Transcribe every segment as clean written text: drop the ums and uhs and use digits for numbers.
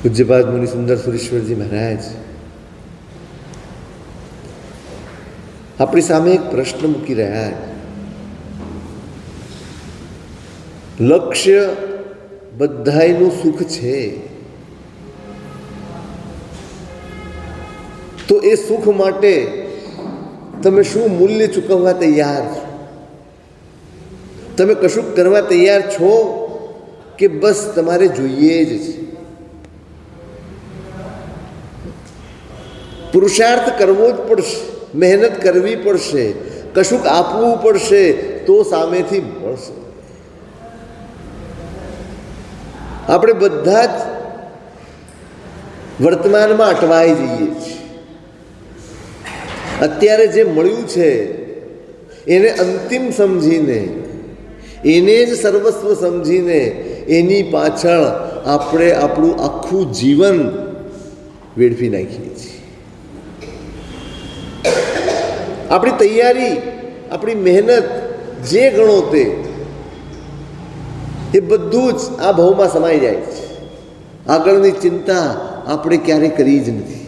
પૂજ્યપાદ મુનિ સુંદર સુરેશ્વરજી મહારાજ આપણી સામે એક પ્રશ્ન મૂકી રહ્યા. લક્ષ્ય બધાયનું સુખ છે, તો એ સુખ માટે તમે શું મૂલ્ય ચૂકવવા તૈયાર છો? તમે કશું કરવા તૈયાર છો કે બસ તમારે જોઈએ જ છે? પુરુષાર્થ કરવો જ પડશે, મહેનત કરવી પડશે, કશુંક આપવું પડશે તો સામેથી મળશે. આપણે બધા જ વર્તમાનમાં અટવાઈ જઈએ છીએ. અત્યારે જે મળ્યું છે એને અંતિમ સમજીને, એને જ સર્વસ્વ સમજીને એની પાછળ આપણે આપણું આખું જીવન વેડફી નાખીએ છીએ. આપણી તૈયારી, આપણી મહેનત જે ગણો તે, એ બધું જ આ ભાવમાં સમાઈ જાય છે. આગળની ચિંતા આપણે ક્યારેય કરી જ નથી,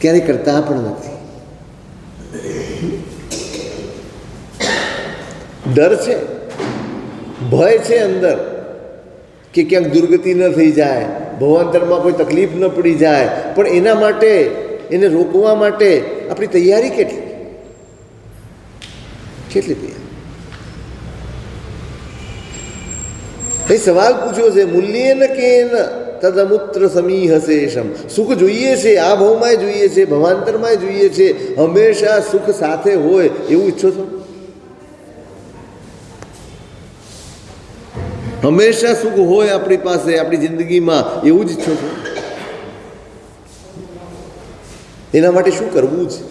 ક્યારેય કરતા પણ નથી. ડર છે, ભય છે અંદર કે ક્યાંક દુર્ગતિ ન થઈ જાય, ભવાંતરમાં કોઈ તકલીફ ન પડી જાય. પણ એના માટે, એને રોકવા માટે આપણી તૈયારી કેટલી તૈયારી? એ સવાલ પૂછ્યો છે, મૂલ્યેન કેન તદમુત્ર સમીહ શેષમ. સુખ જોઈએ છે, આ ભાવમાં જોઈએ છે, ભવાંતરમાં જોઈએ છે, હંમેશા સુખ સાથે હોય એવું ઈચ્છો છો? હંમેશા સુખ હોય આપણી પાસે, આપણી જિંદગીમાં એવું જ ઈચ્છો છો? એના માટે શું કરવું છે?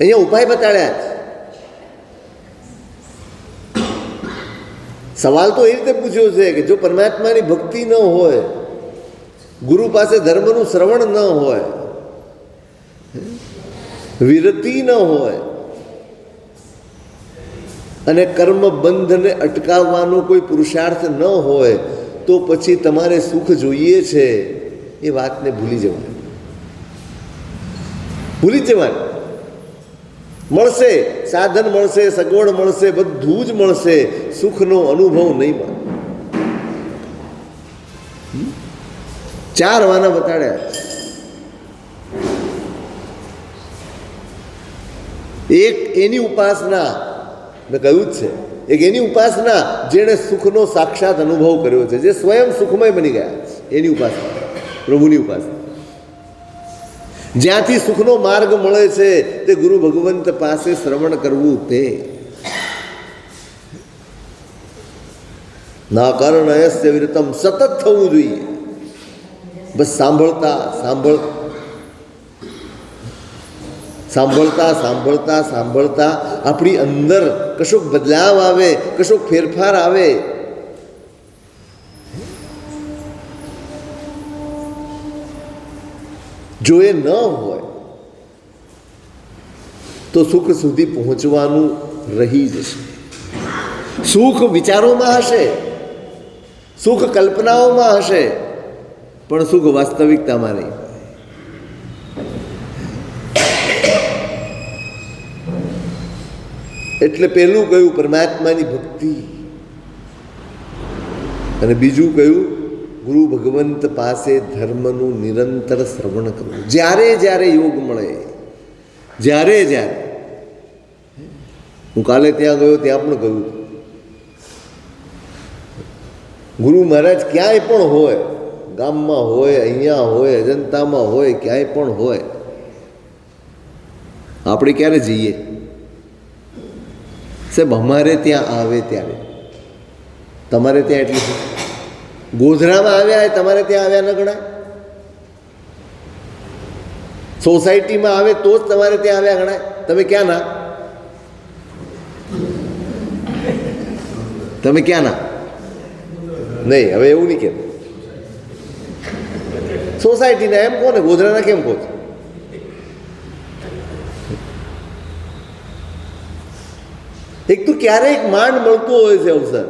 અહીંયા ઉપાય બતાડ્યા છે. સવાલ તો એ રીતે પૂછ્યો છે કે જો પરમાત્માની ભક્તિ ન હોય, ગુરુ પાસે ધર્મનું શ્રવણ ન હોય, વિરતિ ન હોય અને કર્મ બંધને અટકાવવાનો કોઈ પુરુષાર્થ ન હોય, તો પછી તમારે સુખ જોઈએ છે એ વાતને ભૂલી જવાની. ભૂલી જ જવાની. મળશે, સાધન મળશે, સગવડ મળશે, બધું જ મળશે, સુખનો અનુભવ નહીં મળે. 4 વાના બતાડ્યા. એક એની ઉપાસના, મેં કહ્યું જ છે, એક એની ઉપાસના જેણે સુખનો સાક્ષાત અનુભવ કર્યો છે, જે સ્વયં સુખમય બની ગયા છે. એની ઉપાસના, પ્રભુની ઉપાસના. જ્યાંથી સુખનો માર્ગ મળે છે તે ગુરુ ભગવંત પાસે શ્રવણ કરવું. તે ના કર્ણયસ્ય વિરતમ, સતત થવું જોઈએ. બસ સાંભળતા સાંભળતા આપણી અંદર કશોક બદલાવ આવે, કશોક ફેરફાર આવે. જો એ ન હોય તો સુખ સુધી પહોંચવાનું રહી જશે. સુખ વિચારોમાં હશે, સુખ કલ્પનાઓમાં હશે, પણ સુખ વાસ્તવિકતામાં નહીં. એટલે પહેલું કહ્યું પરમાત્માની ભક્તિ, અને બીજું કહ્યું ગુરુ ભગવંત પાસે ધર્મનું નિરંતર શ્રવણ કરવું. જ્યારે જ્યારે યોગ મળે, જ્યારે હું કાલે ત્યાં ગયો, ત્યાં પણ ગયું. ગુરુ મહારાજ ક્યાંય પણ હોય, ગામમાં હોય, અહીંયા હોય, અજંતામાં હોય, ક્યાંય પણ હોય, આપણે ક્યારે જઈએ? સાહેબ અમારે ત્યાં આવે ત્યારે. તમારે ત્યાં એટલું ગોધરામાં આવ્યા હોય, તમારે ત્યાં આવ્યા ન ગણાય? સોસાયટીમાં આવે તો જ તમારે ત્યાં આવ્યા ગણાય? તમે ક્યાં ના? તમે ક્યાં ના? નહીં, હવે એવું નહીં કેમ. સોસાયટીના એમ કહો ને, ગોધરાના કેમ કહો છો? એક તો ક્યારેક માંડ મળતો હોય છે અવસર,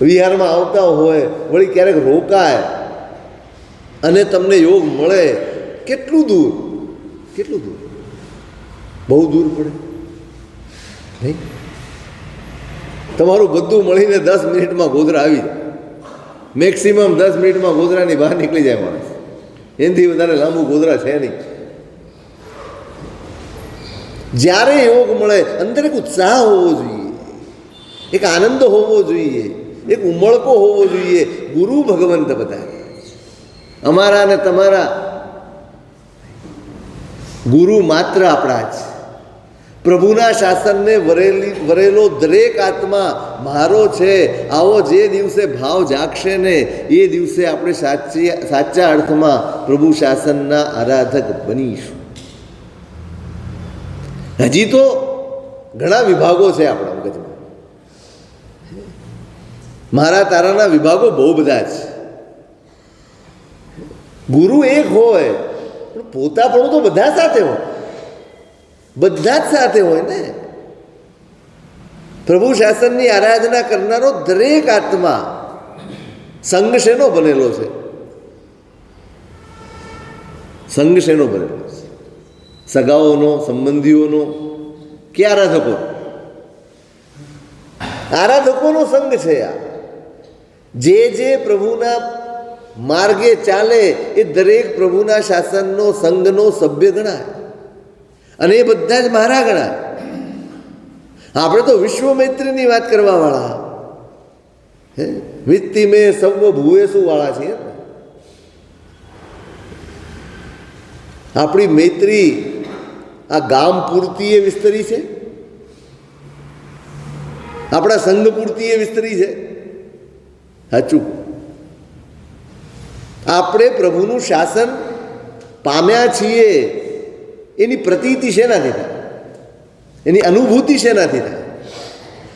વિહારમાં આવતા હોય, વળી ક્યારેક રોકાય અને તમને યોગ મળે, કેટલું દૂર, કેટલું દૂર, બહુ દૂર પડે નહીં? તમારું બધું મળીને 10 મિનિટમાં ગોધરા આવી જાય, મેક્સિમમ 10 મિનિટમાં ગોધરાની બહાર નીકળી જાય માણસ. એનાથી વધારે લાંબુ ગોધરા છે નહીં. જ્યારે યોગ મળે, અંદર એક ઉત્સાહ હોવો જોઈએ, એક આનંદ હોવો જોઈએ, એક ઉમળકો હોવો જોઈએ. ગુરુ ભગવંત બધા અમારા અને તમારા ગુરુ માત્ર આપણા જ. પ્રભુના શાસનને વરેલો દરેક આત્મા મારો છે, આવો જે દિવસે ભાવ જાગશે ને એ દિવસે આપણે સાચા અર્થમાં પ્રભુ શાસનના આરાધક બનીશું. હજી તો ઘણા વિભાગો છે આપણા મગજમાં, મારા તારાના વિભાગો બહુ બધા છે. ગુરુ એક હોય પણ પોતાપણું તો બધા સાથે હોય, બધા જ સાથે હોય ને. પ્રભુ શાસનની આરાધના કરનારો દરેક આત્મા સંઘ શેનો બનેલો છે? સંઘ શેનો બનેલો છે? સગાઓનો, સંબંધીઓનો કે આરાધકો? આરાધકોનો સંઘ છે. આ જે પ્રભુના માર્ગે ચાલે એ દરેક પ્રભુના શાસનનો સંઘનો સભ્ય ગણાય, અને એ બધા જ મારા ગણાય. આપણે તો વિશ્વ મૈત્રીની વાત કરવા વાળા, હે વિત્તિ મેં સર્વ ભૂવેસુ વાળા છીએ. આપણી મૈત્રી આ ગામ પૂરતી એ વિસ્તરી છે, આપણા સંઘ પૂરતી એ વિસ્તરી છે. સાચું, આપણે પ્રભુનું શાસન પામ્યા છીએ એની પ્રતીતિ શેનાથી થાય? એની અનુભૂતિ શેનાથી થાય?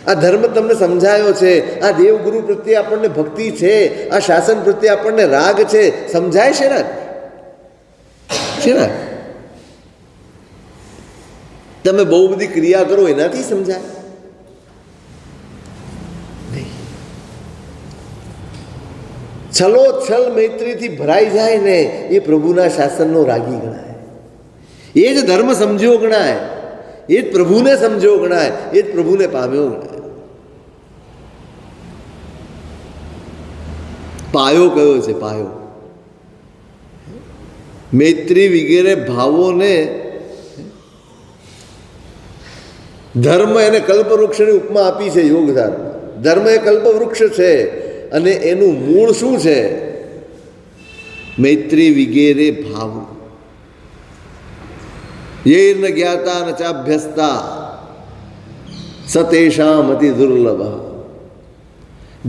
આ ધર્મ તમને સમજાયો છે, આ દેવગુરુ પ્રત્યે આપણને ભક્તિ છે, આ શાસન પ્રત્યે આપણને રાગ છે, સમજાય શેનાથી? શેનાથી? તમે બહુ બધી ક્રિયા કરો એનાથી સમજાય નહીં. છલોછલ મૈત્રીથી ભરાઈ જાય ને એ પ્રભુના શાસનનો રાગી ગણાય. એ જ ધર્મ સમજ્યો ગણાય, એ જ પ્રભુને સમજ્યો ગણાય, એ જ પ્રભુને પામ્યો ગણાય. પાયો કયો છે? પાયો મૈત્રી વગેરે ભાવોને ધર્મ, એને કલ્પવૃક્ષની ઉપમા આપી છે યોગધાર. ધર્મ એ કલ્પવૃક્ષ છે અને એનું મૂળ શું છે? મૈત્રી વગેરે ભાવ. યૈર્ન જ્ઞાતા ન ચાભ્યસ્તા સતેષામ અતિ દુર્લભ.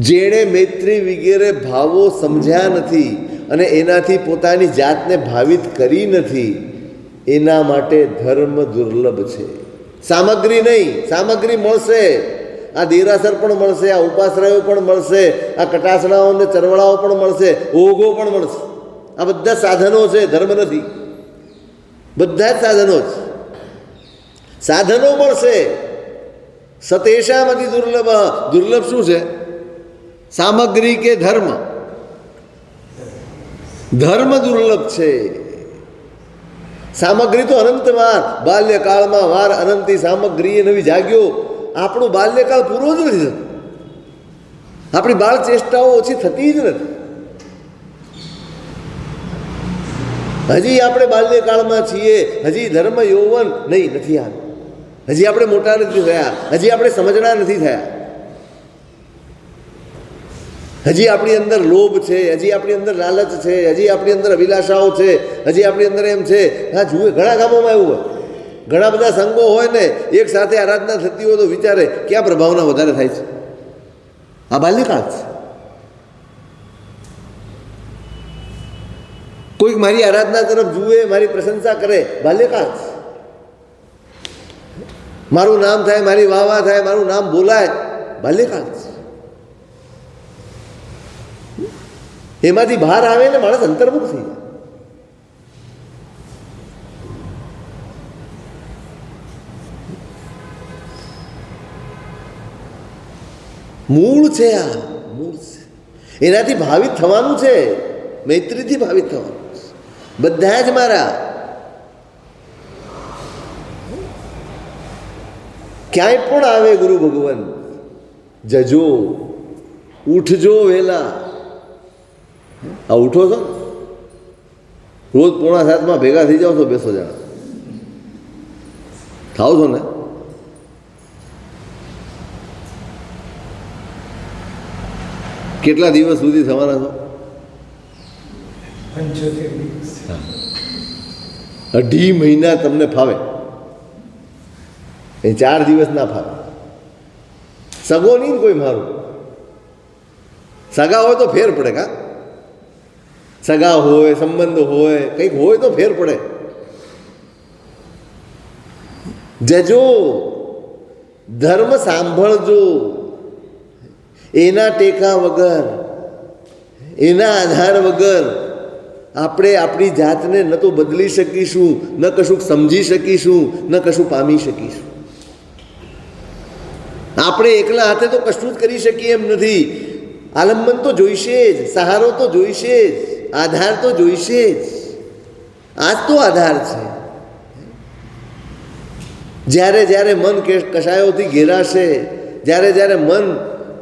જેણે મૈત્રી વગેરે ભાવો સમજ્યા નથી અને એનાથી પોતાની જાતને ભાવિત કરી નથી, એના માટે ધર્મ દુર્લભ છે. સામગ્રી નહીં, સામગ્રી મળશે, આ દેરાસર પણ મળશે, આ ઉપાશ્રયો પણ મળશે, આ કટાસણાઓ ને ચરવડાઓ પણ મળશે, ઓઘો પણ મળશે. આ બધા સાધનો છે, ધર્મ નથી. બધા જ સાધનો જ. સાધનો મળશે. સતેષામથી દુર્લભ. દુર્લભ શું છે? સામગ્રી કે ધર્મ? ધર્મ દુર્લભ છે. સામગ્રી તો અનંતવાર, બાલ્યકાળમાં વાર અનંતી સામગ્રી નવી જાગ્યો. આપણો બાલ્યકાળ પૂરો જ નથી થતો, આપણી બાળ ચેષ્ટાઓ ઓછી થતી જ નથી. હજી આપણે બાલ્યકાળમાં છીએ, હજી ધર્મ યૌવન નહીં, નથી આવ્યું. હજી આપણે મોટા નથી થયા, હજી આપણે સમજણા નથી થયા. હજી આપણી અંદર લોભ છે, હજી આપણી અંદર લાલચ છે, હજી આપણી અંદર અભિલાષાઓ છે, હજી આપણી અંદર એમ છે. હા જુએ, ઘણા ગામોમાં એવું હોય, ઘણા બધા સંઘો હોય ને એક સાથે આરાધના થતી હોય તો વિચારે ક્યાં પ્રભાવના વધારે થાય છે? આ બાલ્યકાળ છે. કોઈક મારી આરાધના તરફ જુએ, મારી પ્રશંસા કરે, બાલ્યકાળ છે. મારું નામ થાય, મારી વાહ થાય, મારું નામ બોલાય, બાલ્યકાળ છે. એમાંથી બહાર આવે ને માણસ અંતર્મુખ થઈ જાય. મૂળ છે, આ મૂળ છે. એનાથી ભાવિત થવાનું છે, મૈત્રીથી ભાવિત થવાનું છે. બધા જ મારા. ક્યાંય પણ આવે ગુરુ ભગવાન, જજો, ઉઠજો વહેલા. આ ઉઠો છો, રોજ 6:45 ભેગા થઈ જાઓ છો, 200 જણા થાવ છો ને? કેટલા દિવસ સુધી થવાના છો? 2.5 મહિના તમને ફાવે, એ 4 દિવસ ના ફાવે. સગો નહીં કોઈ મારું. સગા હોય તો ફેર પડે. કા સગા હોય, સંબંધ હોય, કંઈક હોય તો ફેર પડે. જજો, ધર્મ સાંભળજો. એના ટેકા વગર, એના આધાર વગર આપણે આપણી જાતને ન તો બદલી શકીશું, ન કશું સમજી શકીશું, ન કશું પામી શકીશું. આપણે એકલા હાથે તો કશું જ કરી શકીએ એમ નથી. આલંબન તો જોઈશે જ, સહારો તો જોઈશે જ, આધાર તો જોઈશે જ. આ તો આધાર છે. જ્યારે જ્યારે મન કશાયોથી ઘેરાશે, જ્યારે જ્યારે મન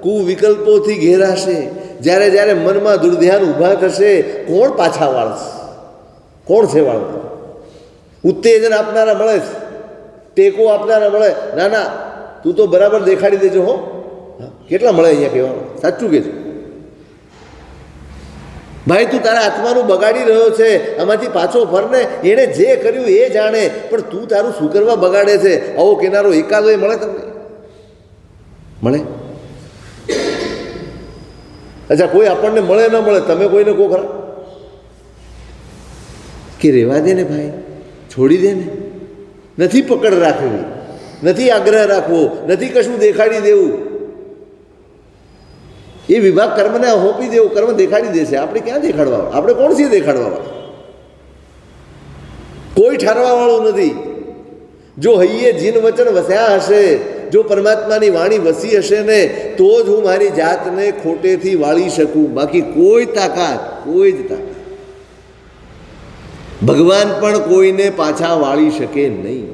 કુવિકલ્પોથી ઘેરાશે, જ્યારે જ્યારે મનમાં દુર્ધ્યાન ઊભા થશે, કોણ પાછા વાળશે? કોણ છે વાળતા? ઉત્તેજન આપનારા મળે છે, ટેકો આપનારા મળે. ના ના, તું તો બરાબર દેખાડી દેજો. હો, કેટલા મળે અહીંયા કહેવાનું? સાચું કહેજો ભાઈ, તું તારા આત્માનું બગાડી રહ્યો છે, આમાંથી પાછો ફરને. એણે જે કર્યું એ જાણે, પણ તું તારું શું કરવા બગાડે છે? આવો કેનારો એકાદો એ મળે તમને? મળે? અચ્છા, કોઈ આપણને મળે ન મળે, તમે કોઈને કહો ખરા કે રહેવા દે ને ભાઈ, છોડી દે ને? નથી પકડ રાખવી, નથી આગ્રહ રાખવો, નથી કશું દેખાડી દેવું. એ વિભાગ કર્મને હોપી દેવું, કર્મ દેખાડી દેશે. આપણે ક્યાં દેખાડવા? આપણે કોણ છીએ દેખાડવા? કોઈ ઠારવા વાળું નથી. જો હૈયે જીન વચન વસ્યા હશે, જો પરમાત્માની વાણી વસી હશે ને, તો જ હું મારી જાતને ખોટેથી વાળી શકું. બાકી કોઈ તાકાત, કોઈ જ તાકાત. ભગવાન પણ કોઈને પાછા વાળી શકે નહીં.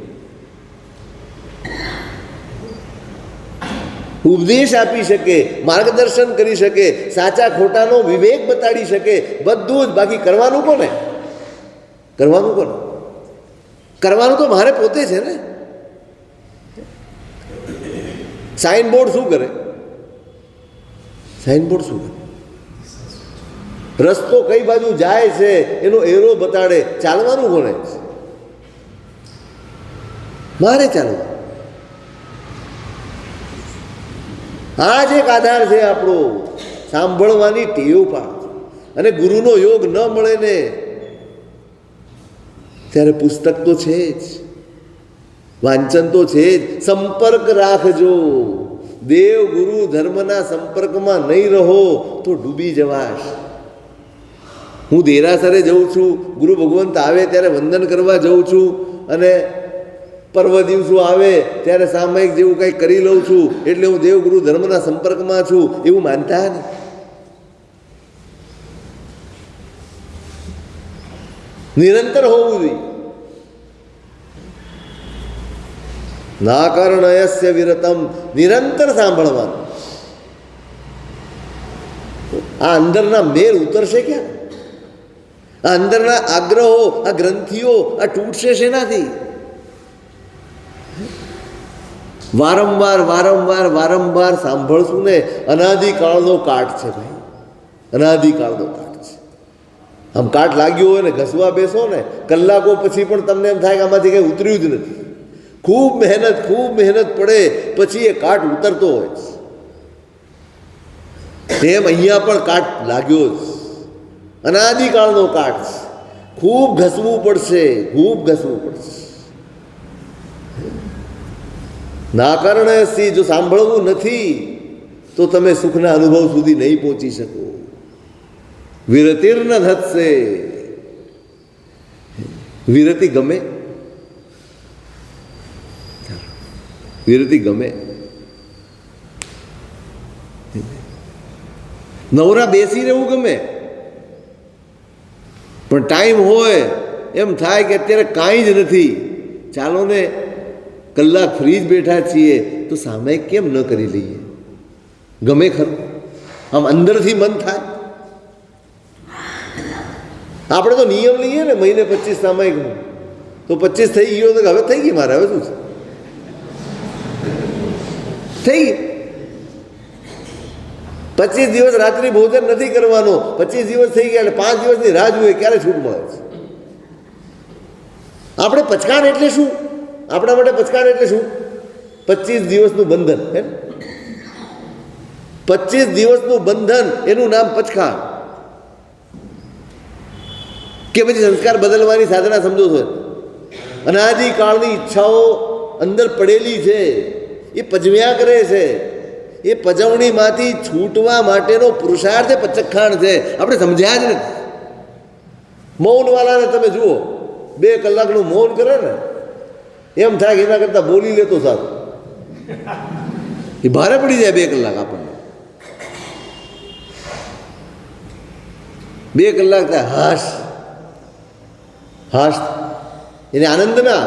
ઉપદેશ આપી શકે, માર્ગદર્શન કરી શકે, સાચા ખોટાનો વિવેક બતાડી શકે, બધું જ. બાકી કરવાનું કોને? કરવાનું કોને? કરવાનું તો મારે પોતે છે ને. સાઇનબોર્ડ શું કરે? સાઇનબોર્ડ શું કરે? રસ્તો કઈ બાજુ જાય છે એનો એરો બતાડે. ચાલવાનું કોને? મારે ચાલવું. આ જ એક આધાર છે આપણો. સાંભળવાની ટેવ પાડ. અને ગુરુનો યોગ ન મળે ને ત્યારે પુસ્તક તો છે જ, વાંચન તો છે જ. સંપર્ક રાખજો. દેવ ગુરુ ધર્મના સંપર્કમાં નહીં રહો તો ડૂબી જવાશ. હું દેરાસરે જઉં છું, ગુરુ ભગવંત આવે ત્યારે વંદન કરવા જઉં છું, અને પર્વ દિવસો આવે ત્યારે સામયિક જેવું કંઈક કરી લઉં છું, એટલે હું દેવગુરુ ધર્મના સંપર્કમાં છું એવું માનતા ને. નિરંતર હોવું જોઈએ. ના કર્ણયસ્ય વિરતમ, નિરંતર સાંભળવાનું. આ અંદરના મેર ઉતરશે ક્યાં? આ અંદરના આગ્રહો, આ ગ્રંથિઓ આ તૂટશે શેનાથી? વારંવાર વારંવાર વારંવાર સાંભળશું ને. અનાદિકાળનો કાટ છે ભાઈ, અનાદિકાળનો કાટ છે. આમ કાટ લાગ્યો હોય ને, ઘસવા બેસો ને, કલાકો પછી પણ તમને એમ થાય કે આમાંથી કંઈ ઉતર્યું જ નથી. ખૂબ મહેનત પડે પછી એ કાટ ઉતરતો હોય. તેમ અહીંયા પણ કાટ લાગ્યો જ, અનાદિકાળનો કાટ છે. ખૂબ ઘસવું પડશે, ખૂબ ઘસવું પડશે. ના કારણે જો સાંભળવું નથી તો તમે સુખના અનુભવ સુધી નહીં પહોંચી શકો. વિરતિર્ન ધત્સે. વિરતિ ગમે? વિરતિ ગમે? નવરા બેસી રહેવું ગમે, પણ ટાઈમ હોય એમ થાય કે અત્યારે કાંઈ જ નથી, ચાલો ને કલાક ફ્રી જ બેઠા છીએ તો સામે કેમ ન કરી લઈએ? ગમે ખરું? આમ અંદરથી મન થાય. આપણે તો નિયમ લઈએ ને મહિને 25 સામાયિકનું, તો 25 થઈ ગયો તો હવે થઈ ગઈ મારે, હવે શું છે? થઈ ગઈ. 25 દિવસ રાત્રિ ભોજન નથી કરવાનો, 25 દિવસ થઈ ગયા એટલે 5 દિવસની રાહ જોઈએ ક્યારે છૂટ મળે છે. આપણે પચકાણ એટલે શું? આપણા માટે પચકાણ એટલે શું? 25 દિવસનું બંધન. હે, 25 દિવસનું બંધન, એનું નામ પચકાણ. કે પછી સંસ્કાર બદલવાની સાધના સમજો છો? અનાદિકાળની ઈચ્છાઓ અંદર પડેલી છે, એ પજવ્યા કરે છે. એ પજવણીમાંથી છૂટવા માટેનો પુરુષાર્થ એ પચખાણ છે. આપણે સમજ્યા જ નથી. મૌનવાળાને તમે જુઓ, 2 કલાકનું મૌન કરે ને, એમ થાય કે એના કરતાં બોલી લેતો સારું. એ ભારે પડી જાય 2 કલાક આપણને. 2 કલાક થાય હાશ હાશ, એને આનંદ ના.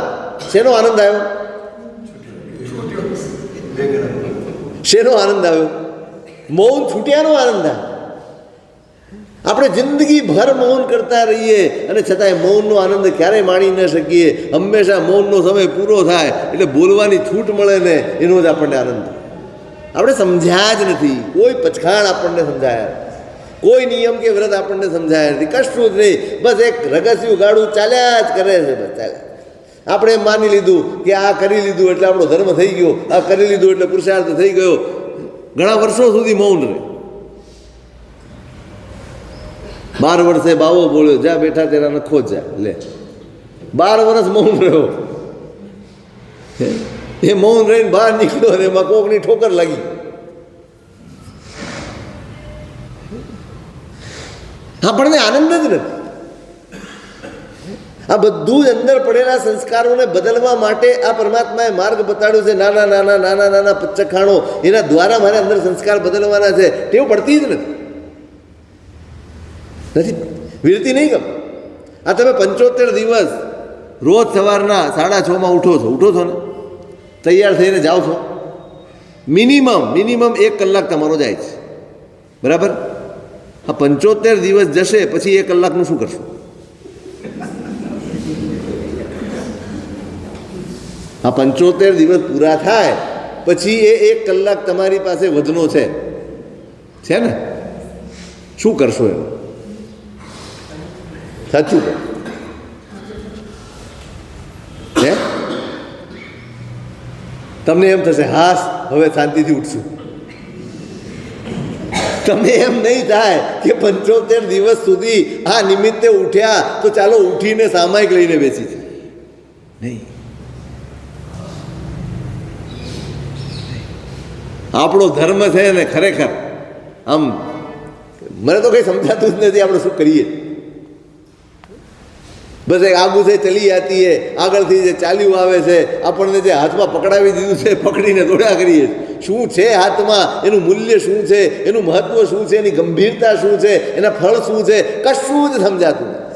શેનો આનંદ આવ્યો? શેનો આનંદ આવ્યો? મૌન છૂટ્યાનો આનંદ આવ્યો. આપણે જિંદગીભર મૌન કરતા રહીએ અને છતાંય મૌનનો આનંદ ક્યારેય માણી ન શકીએ. હંમેશા મૌનનો સમય પૂરો થાય એટલે બોલવાની છૂટ મળે ને, એનો જ આપણને આનંદ. આપણે સમજ્યા જ નથી. કોઈ પચખાણ આપણને સમજાયા, કોઈ નિયમ કે વ્રત આપણને સમજાયા નથી, કશું જ નહીં. બસ એક રગસ્યું ગાડું ચાલ્યા જ કરે છે. બસ ચાલ્યા. આપણે એમ માની લીધું કે આ કરી લીધું એટલે આપણો ધર્મ થઈ ગયો, આ કરી લીધું એટલે પુરુષાર્થ થઈ ગયો. ઘણા વર્ષો સુધી મૌન રહે. 12 વર્ષે બાવો બોલ્યો, જા બેઠા તેરા નખો જા. લે, 12 વર્ષ મૌન રહ્યો. એ મૌન રહીને બહાર નીકળ્યો અને એમાં કોકની ઠોકર લાગી. આપણને આનંદ જ નથી. આ બધું જ અંદર પડેલા સંસ્કારોને બદલવા માટે આ પરમાત્માએ માર્ગ બતાડ્યો છે. નાના નાના નાના નાના પચખાણો, એના દ્વારા મારે અંદર સંસ્કાર બદલવાના છે. ટેવ પડતી જ નથી. વિરતી નહીં ગમ. આ તમે 75 દિવસ રોજ સવારના 6:30 ઉઠો છો ને, તૈયાર થઈને જાઓ છો. મિનિમમ 1 કલાક તમારો જાય છે, બરાબર? આ 75 દિવસ જશે પછી 1 કલાકનું શું કરશું? આ 75 દિવસ પૂરા થાય પછી એ 1 કલાક તમારી પાસે વધનો છે ને? શું કરશો એમ? સાચું કહો. હે, તમને એમ થશે હાસ હવે શાંતિથી ઉઠશું. તમને એમ નહીં થાય કે 75 દિવસ સુધી આ નિમિત્તે ઉઠ્યા તો ચાલો ઉઠીને સામાયિક લઈને બેસી છે. નહીં. આપણો ધર્મ છે ને, ખરેખર આમ મને તો કંઈ સમજાતું જ નથી આપણે શું કરીએ. બસ એક આગું છે ચલી જાતી હે, આગળથી જે ચાલ્યું આવે છે, આપણને જે હાથમાં પકડાવી દીધું છે પકડીને દોડ્યા કરીએ. શું છે હાથમાં? એનું મૂલ્ય શું છે? એનું મહત્વ શું છે? એની ગંભીરતા શું છે? એના ફળ શું છે? કશું જ સમજાતું નથી.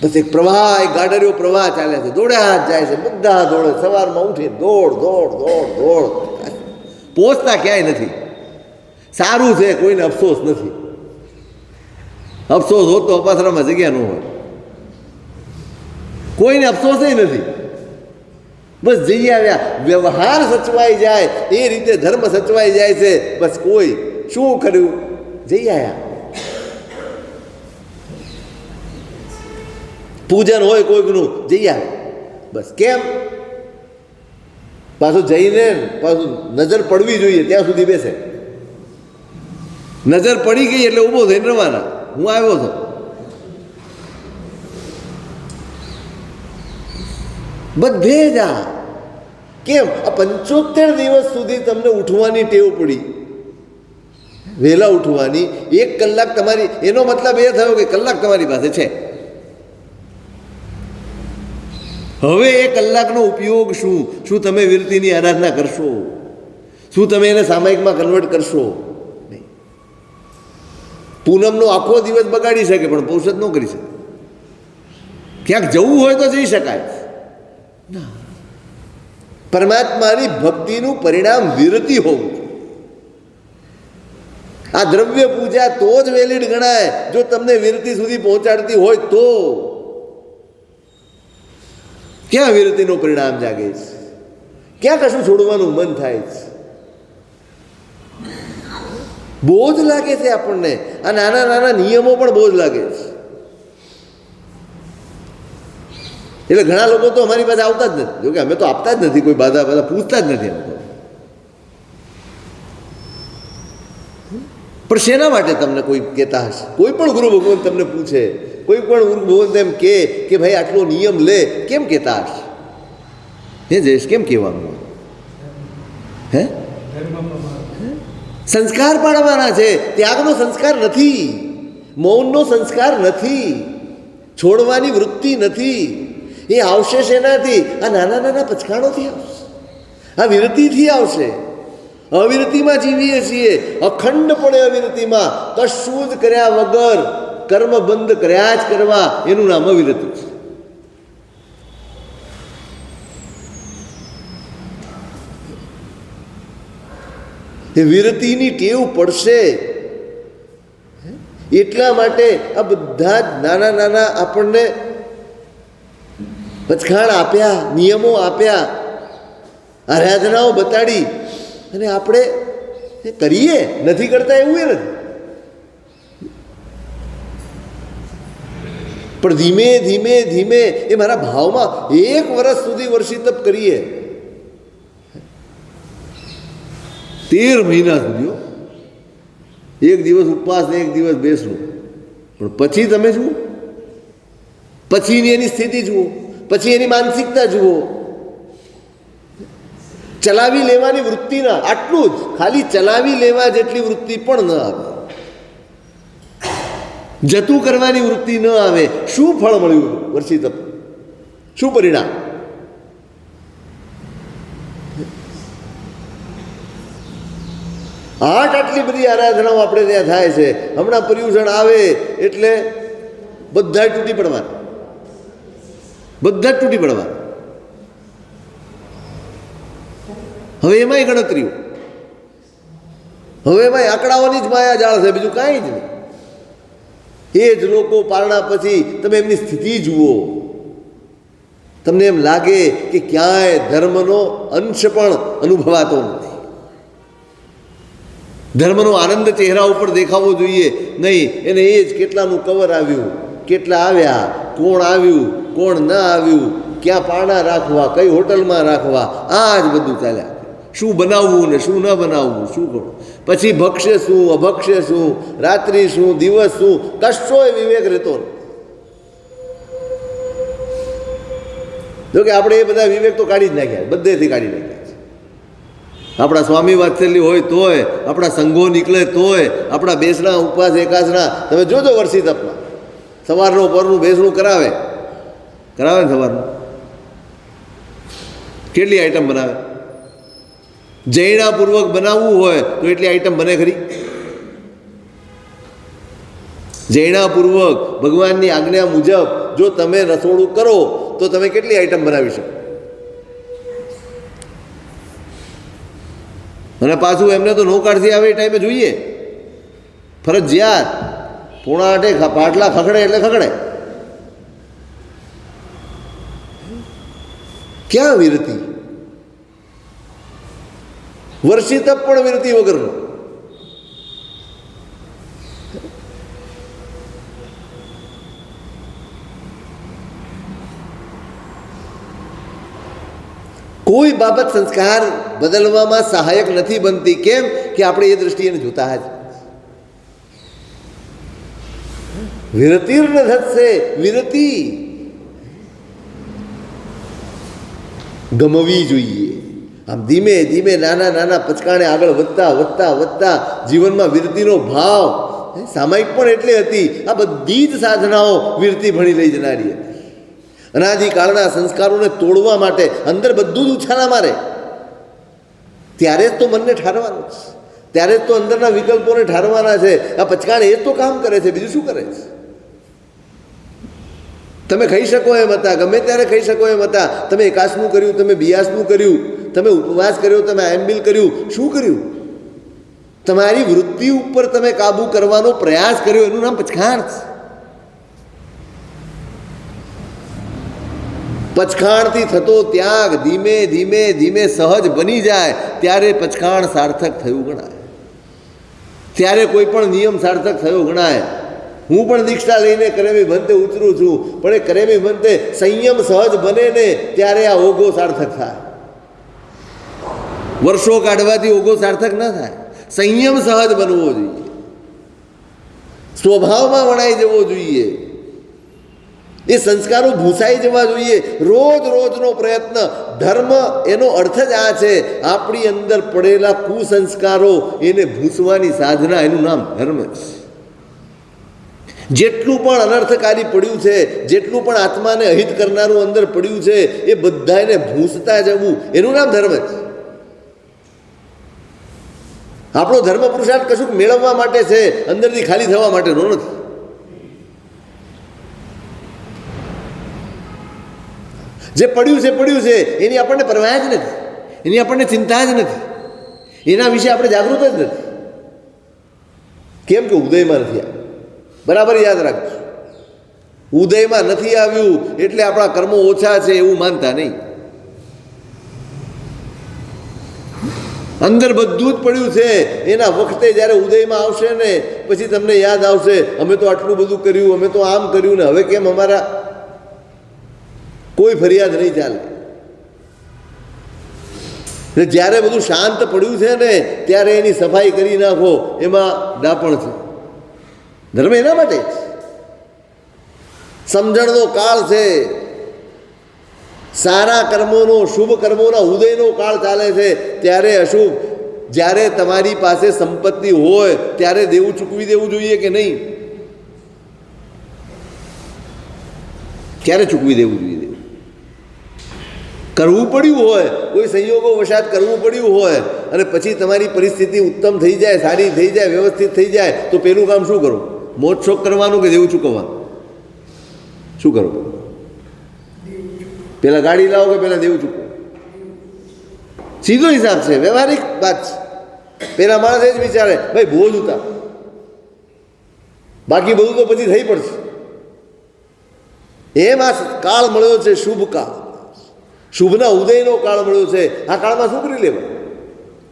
બસ એક પ્રવાહ, એક ગાડરિયો પ્રવાહ ચાલે છે, દોડ્યા જ જાય છે. બધા દોડે, સવારમાં ઉઠી દોડ દોડ દોડ દોડ, પહોંચતા ક્યાંય નથી. સારું છે, કોઈને અફસોસ નથી. અફસોસ હોત તો અપાસરામાં જગ્યા ન હોય. કોઈને અફસોસ નથી. બસ જઈ આવ્યા. વ્યવહાર સચવાઈ જાય એ રીતે ધર્મ સચવાઈ જાય છે. બસ કોઈ શું કર્યું? જઈ આવ્યા. પૂજન હોય કોઈકનું, જઈ આવે. બસ કેમ? પાછું જઈને પાછું નજર પડવી જોઈએ ત્યાં સુધી બેસે. નજર પડી ગઈ એટલે ઊભો થઈને રવાના. હું આવ્યો છું. બધે જ આ કેમ? આ 75 દિવસ સુધી તમને ઉઠવાની ટેવ પડી, વહેલા ઉઠવાની. 1 કલાક તમારી, એનો મતલબ એ થયો કે કલાક તમારી પાસે છે. હવે એ કલાકનો ઉપયોગ શું? શું તમે વિરતિની આરાધના કરશો? શું તમે એને સામાયિકમાં કન્વર્ટ કરશો? નહીં. પૂનમનો આખો દિવસ બગાડી શકે પણ પૌષધ ન કરી શકે. ક્યાંક જવું હોય તો જઈ શકાય. પરમાત્માની ભક્તિનું પરિણામ વિરતિ હોવું. આ દ્રવ્ય પૂજા તો જ વેલિડ ગણાય જો તમને વિરતિ સુધી પહોંચાડતી હોય તો. ક્યાં વિરતિનું પરિણામ જાગે છે? ક્યાં કશું છોડવાનું મન થાય છે? બોજ લાગે છે આપણને. આ નાના નાના નિયમો પણ બોજ લાગે છે. એટલે ઘણા લોકો તો અમારી પાસે આવતા જ નથી. જોકે અમે તો આપતા જ નથી, કોઈ બાધા પૂછતા જ નથી. અમે તો પણ શેના માટે તમને કોઈ કહેતા હશે? કોઈ પણ ગુરુ ભગવાન તમને પૂછે, કોઈ પણ ગુરુ ભગવાન એમ કે ભાઈ આટલો નિયમ લે, કેમ કહેતા હશે? હે જયેશ, કેમ કહેવાનું? હે સંસ્કાર પાડવાના છે. ત્યાગનો સંસ્કાર નથી, મૌનનો સંસ્કાર નથી, છોડવાની વૃત્તિ નથી. એ આવશે શેનાથી? આ નાના નાના પચકાણોથી આવશે, આ વિરતિથી આવશે. અવિરતિમાં જીવીએ છીએ, અખંડપણે અવિરતિમાં, કશું જ કર્યા વગર કર્મ બંધ કર્યા જ કરવા, એનું નામ અવિરતિ છે. એ વિરતિની ટેવ પડશે. એટલા માટે આ બધા જ નાના નાના આપણને પચખાણ આપ્યા, નિયમો આપ્યા, આરાધનાઓ બતાડી, અને આપણે કરીએ નથી કરતા એવું એ નથી. પણ ધીમે ધીમે ધીમે એ મારા ભાવમાં 1 વર્ષ સુધી વર્ષી તપ કરીએ, 13 મહિના સુધી, 1 દિવસ ઉપવાસ ને 1 દિવસ બેસવું. પણ પછી તમે જુઓ, પછીની એની સ્થિતિ જુઓ, પછી એની માનસિકતા જુઓ. ચલાવી લેવાની વૃત્તિના આટલું જ, ખાલી ચલાવી લેવા જેટલી વૃત્તિ પણ ન આવે, જતું કરવાની વૃત્તિ ન આવે. શું ફળ મળ્યું વર્ષી તપ? શું પરિણામ? આટલી બધી આરાધનાઓ આપણે ત્યાં થાય છે. હમણાં પર્યુષણ આવે એટલે બધા તૂટી પડવાના, બધા જ તૂટી પડવાના. હવે એમાંય ગણતરીઓ, હવે એમાંય આંકડાઓની જ માયા જાળ છે, બીજું કાંઈ જ નહીં. એ જ લોકો પારણા પછી તમે એમની સ્થિતિ જુઓ, તમને એમ લાગે કે ક્યાંય ધર્મનો અંશ પણ અનુભવાતો નથી. ધર્મનો આનંદ ચહેરા ઉપર દેખાવો જોઈએ નહીં. એને એ જ કેટલાનું કવર આવ્યું, કેટલા આવ્યા, કોણ આવ્યું, કોણ ન આવ્યું, ક્યાં પારણા રાખવા, કઈ હોટલમાં રાખવા, આ જ બધું ચાલ્યા. શું બનાવવું ને શું ન બનાવવું, શું કરું, પછી ભક્ષ્ય શું, અભક્ષ્ય શું, રાત્રિ શું, દિવસ શું, કશોય વિવેક રહેતો નથી. જોકે આપણે એ બધા વિવેક તો કાઢી જ નાખ્યા, બધેથી કાઢી નાખ્યા છે. આપણા સ્વામી વાત્સલ્ય હોય તોય, આપણા સંઘો નીકળે તોય, આપણા બેસણા ઉપવાસ એકાસના તમે જોજો વર્ષી તપમાં સવારનું પરનું બેસણું કરાવે ને સવારનું કેટલી આઈટમ બનાવે. જૈણાપૂર્વક બનાવવું હોય તો એટલી આઈટમ બને ખરી? જૈણાપૂર્વક ભગવાનની આજ્ઞા મુજબ જો તમે રસોડું કરો તો તમે કેટલી આઈટમ બનાવી શકો? અને પાછું એમને તો નોકાળથી આવે એ ટાઈમે જોઈએ, ફરજિયાત 7:30 પાટલા ખખડે એટલે ખખડે. ક્યાં વિરતિ? વર્ષી તપ પણ વિરતિ વગરનો. કોઈ બાબત સંસ્કાર બદલવામાં સહાયક નથી બનતી. કેમ કે આપણે એ દ્રષ્ટિએ જોતા જ વિરતિર્ન ધત્સે, વિરતિ ગમવી જોઈએ. આમ ધીમે ધીમે નાના નાના પચકાણે આગળ વધતા વધતા વધતા જીવનમાં વિરતિનો ભાવ સામાયિક પણ એટલે હતી. આ બધી જ સાધનાઓ વિરતિ ભણી લઈ જનારી હતી. અનાદિકાળના સંસ્કારોને તોડવા માટે અંદર બધું જ ઉછાળા મારે, ત્યારે જ તો મનને ઠારવાનું છે, ત્યારે જ તો અંદરના વિકલ્પોને ઠારવાના છે. આ પચકાણ એ જ તો કામ કરે છે, બીજું શું કરે છે? તમે ખાઈ શકો એમ હતા, ગમે ત્યારે ખાઈ શકો એમ હતા. તમે એકાસનું કર્યું, તમે બિયાસનું કર્યું, તમે ઉપવાસ કર્યો, તમે આયંબિલ કર્યું, શું કર્યું? તમારી વૃત્તિ ઉપર તમે કાબૂ કરવાનો પ્રયાસ કર્યો, એનું નામ પચખાણ છે. પચખાણથી થતો ત્યાગ ધીમે ધીમે ધીમે સહજ બની જાય ત્યારે પચખાણ સાર્થક થયું ગણાય, ત્યારે કોઈ પણ નિયમ સાર્થક થયો ગણાય. હું પણ દીક્ષા લઈને કરેમી ભંતે ઉતરું છું, પણ એ કરેમી ભંતે સંયમ સહજ બને ને ત્યારે આ ઓઘો સાર્થક થાય. વર્ષો કાઢવાથી ઓઘો સાર્થક ન થાય. સંયમ સહજ બનવો જોઈએ, સ્વભાવમાં વણાઈ જવો જોઈએ, એ સંસ્કારો ભૂસાઈ જવા જોઈએ. રોજ રોજનો પ્રયત્ન. ધર્મ એનો અર્થ જ આ છે, આપણી અંદર પડેલા કુસંસ્કારો એને ભૂસવાની સાધના, એનું નામ ધર્મ છે. જેટલું પણ અનર્થકારી પડ્યું છે, જેટલું પણ આત્માને અહિત કરનારું અંદર પડ્યું છે, એ બધાને ભૂસતા જવું, એનું નામ ધર્મ છે. આપણો ધર્મ પુરુષાર્થ કશુંક મેળવવા માટે છે, અંદરથી ખાલી થવા માટેનો નથી. જે પડ્યું છે એની આપણને પરવાહ જ નથી, એની આપણને ચિંતા જ નથી, એના વિશે આપણે જાગૃત જ નથી. કેમ કે ઉદયમાં નથી આવ્યું. બરાબર યાદ રાખજો, ઉદયમાં નથી આવ્યું એટલે આપણા કર્મો ઓછા છે એવું માનતા નહીં. અંદર બધું જ પડ્યું છે. એના વખતે જ્યારે ઉદયમાં આવશે ને પછી તમને યાદ આવશે, અમે તો આટલું બધું કર્યું, અમે તો આમ કર્યું ને હવે કેમ અમારા કોઈ ફરિયાદ નહીં ચાલે. જ્યારે બધું શાંત પડ્યું છે ને ત્યારે એની સફાઈ કરી નાખો, એમાં ડાપણ છે. ધર્મ એના માટે જ. સમજણનો કાળ છે, સારા કર્મોનો, શુભ કર્મોના ઉદયનો કાળ ચાલે છે. ત્યારે અશુભ, જ્યારે તમારી પાસે સંપત્તિ હોય ત્યારે દેવું ચૂકવી દેવું જોઈએ કે નહીં? ક્યારે ચૂકવી દેવું જોઈએ? કરવું પડ્યું હોય, કોઈ સંયોગો વશાત કરવું પડ્યું હોય અને પછી તમારી પરિસ્થિતિ ઉત્તમ થઈ જાય, સારી થઈ જાય, વ્યવસ્થિત થઈ જાય, તો પેલું કામ શું કરો? મોજ શોખ કરવાનું કે દેવું ચૂકવવાનું? શું કરો? પેલા ગાડી લાવો કે પેલા દેવું ચૂકવો? સીધો હિસાબ છે, વ્યવહારિક વાત છે. પેલા માણસ એ જ વિચારે, ભાઈ બોજ ઉતાર, બાકી બધું તો પછી થઈ પડશે. એમ આ કાળ મળ્યો છે, શુભ કાળ, શુભના ઉદયનો કાળ મળ્યો છે. આ કાળમાં શું કરી લેવા?